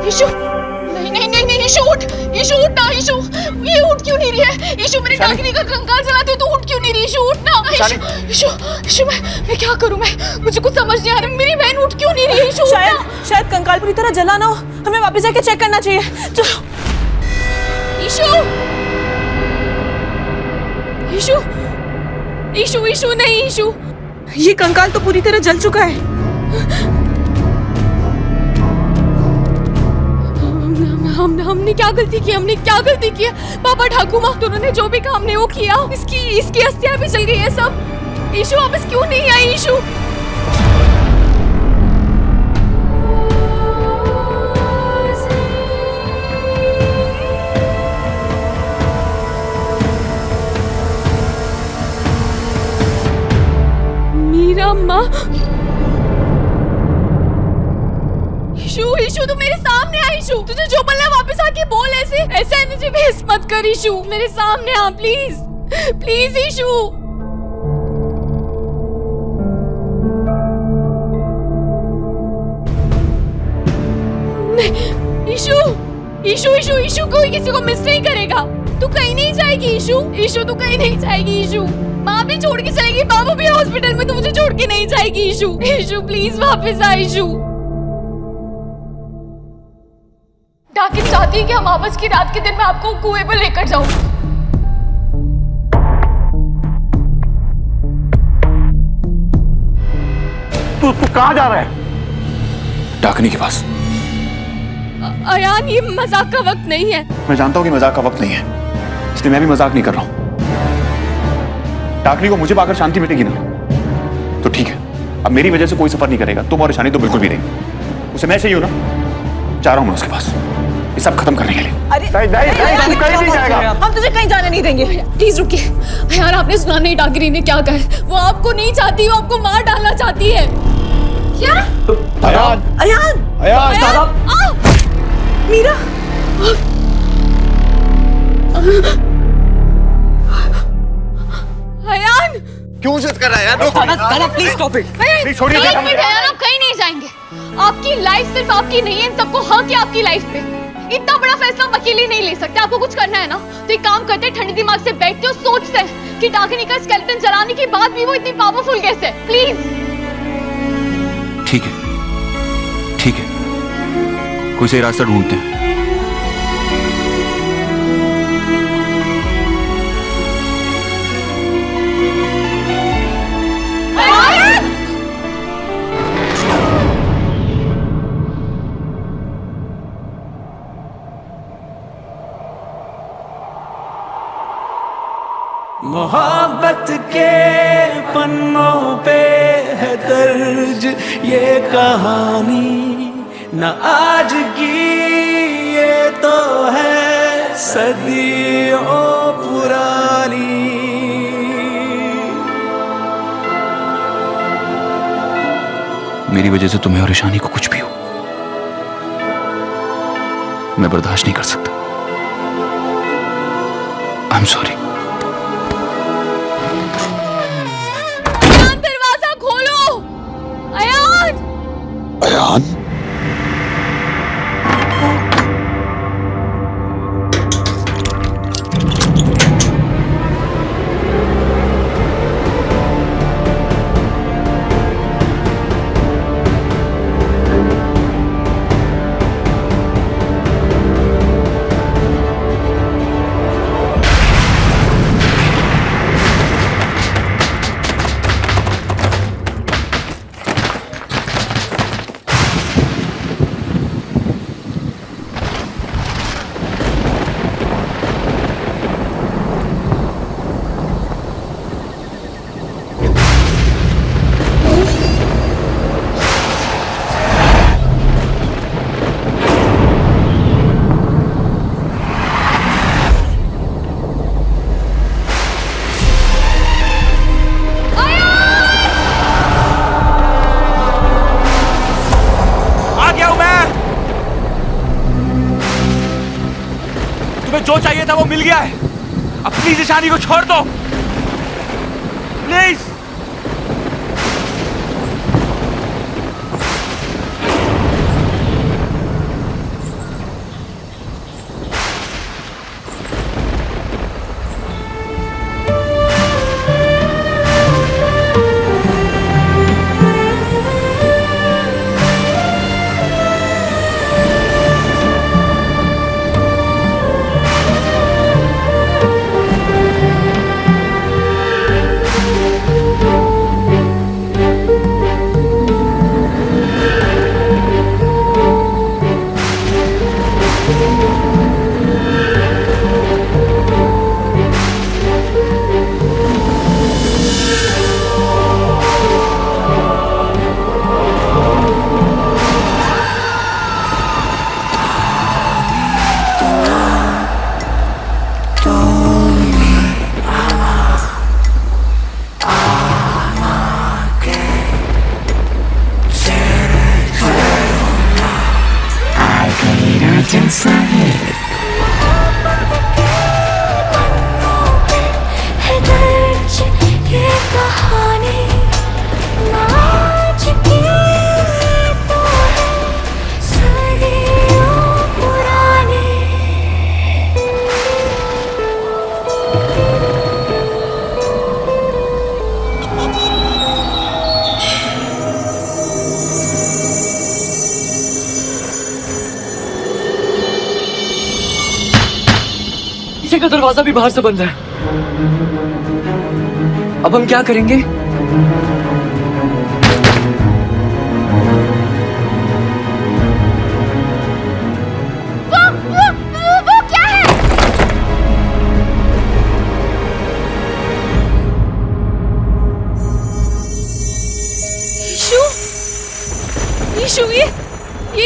यीशु, नहीं नहीं नहीं नहीं यीशु उठ, यीशु उठ ना, यीशु ये उठ क्यों नहीं रही है? यीशु मेरे डाकनी का कंकाल जलाते हो तो उठ क्यों नहीं रही? यीशु उठ ना, यीशु यीशु मैं क्या करूं? मुझे कुछ समझ नहीं आ रहा, मेरी बहन उठ क्यों नहीं रही है? यीशु शायद कंकाल पूरी तरह जला ना हो, हमें वापस जाके चेक करना चाहिए। चलो। यीशु, यीशु, यीशु, यीशु नहीं, यीशु ये कंकाल तो पूरी तरह जल चुका है। हमने क्या गलती की? हमने क्या गलती की? पापा ठाकू माँ दोनों ने जो भी काम ने वो किया, इसकी अस्थियां भी जल गई है सब। यीशु वापस क्यों नहीं आई? यीशु मीरा माँ, यीशु तू मेरे सामने आ। यीशु तुझे जो बोलना है वापस आके बोल। ऐसे मुझे भेस मत कर यीशु, मेरे सामने आ प्लीज, प्लीज यीशु। यीशु यीशु यीशु यीशु कोई किसी को मिस नहीं करेगा। तू कहीं नहीं जाएगी यीशु, यीशु तू कहीं नहीं जाएगी यीशु। माँ भी छोड़ के चलेगी, बाबू भी हॉस्पिटल में, तू मुझे छोड़ के नहीं जाएगी यीशु। यीशु प्लीज वापस आ यीशु। डाकिन चाहती है कि हम आपस की रात के दिन में आपको कुएं पर लेकर जाऊं। तू कहाँ जा रहा है? डाकनी के पास। अयान ये मजाक का वक्त नहीं है। मैं जानता हूँ कि मजाक का वक्त नहीं है, इसलिए मैं भी मजाक नहीं कर रहा हूँ। डाकनी को मुझे पाकर शांति मिलेगी ना तो ठीक है, अब मेरी वजह से कोई सफर नहीं करेगा। तुम और ईशानी तो बिल्कुल भी नहीं। उसे मैं चाहिए हूं ना, जा रहा हूं मैं उसके पास। ये सब खत्म करने के लिए। अरे नहीं तू कहीं नहीं जाएगा। हम तुझे कहीं जाने नहीं देंगे। प्लीज रुकिए यार, आपने सुना नहीं टाकरी ने क्या कहा है? वो आपको नहीं चाहती, वो आपको मार डालना चाहती है। क्या? अयान अयान अयान दादा मीरा अयान क्यों जिद कर रहा है यार? दादा प्लीज स्टॉप इट। नहीं छोड़िए। एक मिनट अयान, आप कहीं नहीं जाएंगे। आपकी लाइफ सिर्फ आपकी नहीं है, इन सबको हक है आपकी लाइफ पे। इतना बड़ा फैसला हम अकेले नहीं ले सकते। आपको कुछ करना है ना तो एक काम करते हैं, ठंडे दिमाग से बैठते और सोचते हैं कि डाकिनी का स्केलेटन जलाने के बाद भी वो इतनी पावरफुल कैसे है। प्लीज। ठीक है, ठीक है, कोई सही रास्ता ढूंढते हैं। मोहब्बत के पन्नों पे है दर्ज ये कहानी, न आज की ये तो है सदियों पुरानी। मेरी वजह से तुम्हें और ईशानी को कुछ भी हो, मैं बर्दाश्त नहीं कर सकता। आई एम सॉरी। दरवाजा खोलो। अयान। अयान जो चाहिए था वो मिल गया है। अब प्लीज ईशानी को छोड़ दो, प्लीज। पीछे का दरवाजा भी बाहर से बंद है। अब हम क्या करेंगे? वो क्या है? ईशु, ईशु, ये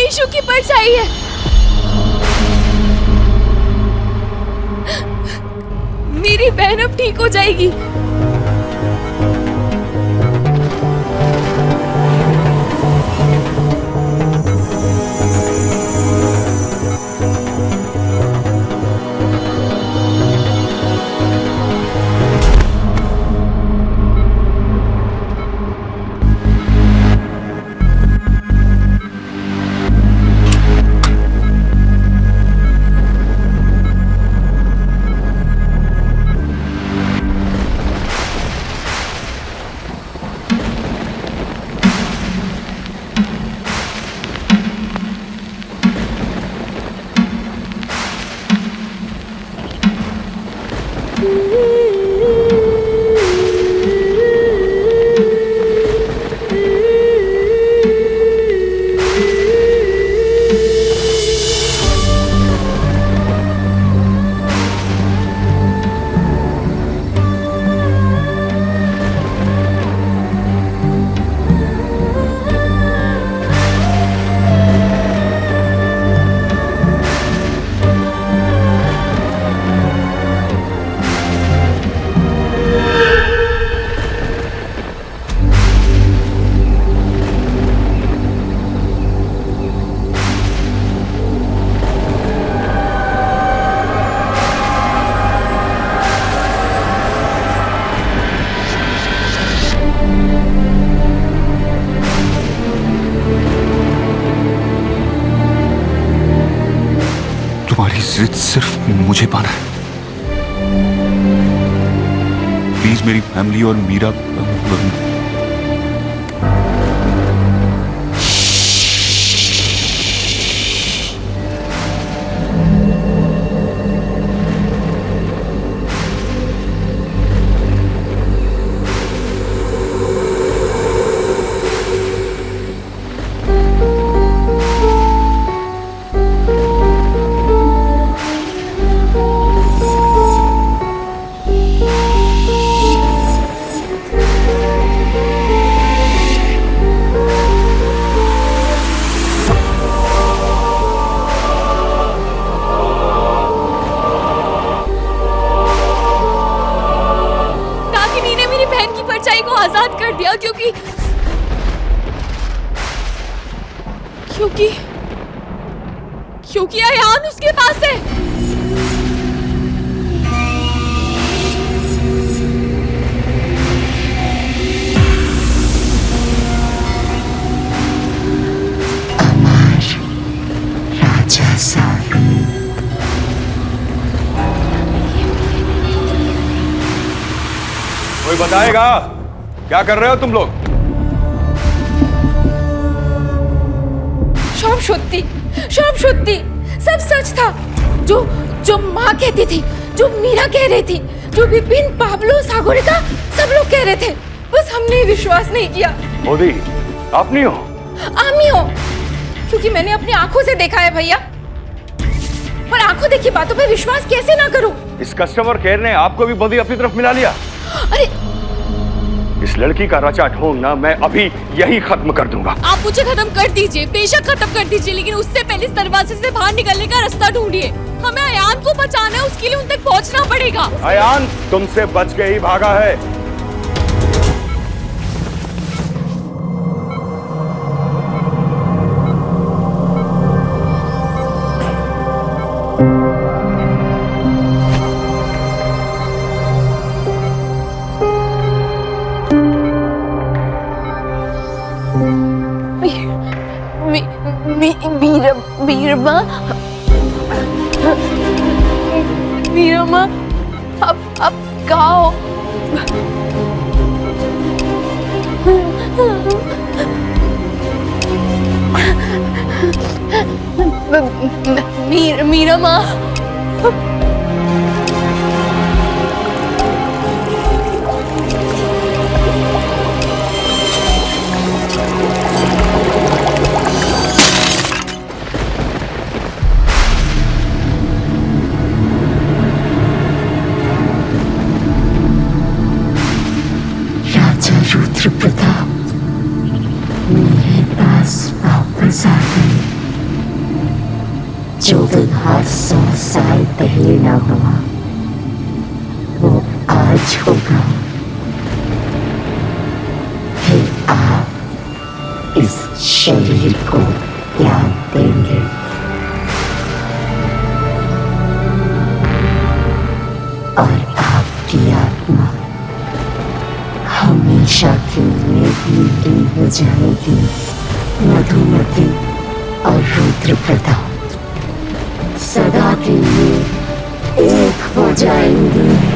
ईशु की परछाई है। ठीक हो जाएगी। तुम्हारी जिद सिर्फ मुझे पाना है। प्लीज मेरी फैमिली और मीरा क्योंकि अयान उसके पास है। अमर राजा साहब, कोई बताएगा क्या कर रहे हो तुम लोग? सब सत्य, सब सच था। जो माँ कहती थी, जो मीरा कह रही थी, जो विपिन, पाब्लो, सागरिका सब लोग कह रहे थे, बस हमने विश्वास नहीं किया। मोदी, आप नहीं हो? आमी हो, क्योंकि मैंने अपनी आंखों से देखा है भैया। पर आंखों देखी बातों पे विश्वास कैसे ना करूं? इस कस्टमर केयर ने आपको भी मोदी अपनी तरफ मिला लिया। अरे इस लड़की का रचा ढोंग ना मैं अभी यही खत्म कर दूंगा। आप मुझे खत्म कर दीजिए, बेशक खत्म कर दीजिए, लेकिन उससे पहले इस दरवाजे से बाहर निकलने का रास्ता ढूंढिए। हमें अयान को बचाना है, उसके लिए उन तक पहुंचना पड़ेगा। अयान तुमसे बच के ही भागा है। मीरा माँ, अब कहाँ हो? मीरा माँ, रुद्र प्रताप मेरे पास वापस आ गए। जो विवाह 100 साल पहले ना हुआ वो आज आज होगा, फिर आप इस शरीर को त्याग देंगे। और आपकी आत्मा हमेशा के लिए विलीन हो जाएगी। मधुमती और रुद्र प्रताप सदा के लिए एक हो जाएंगे।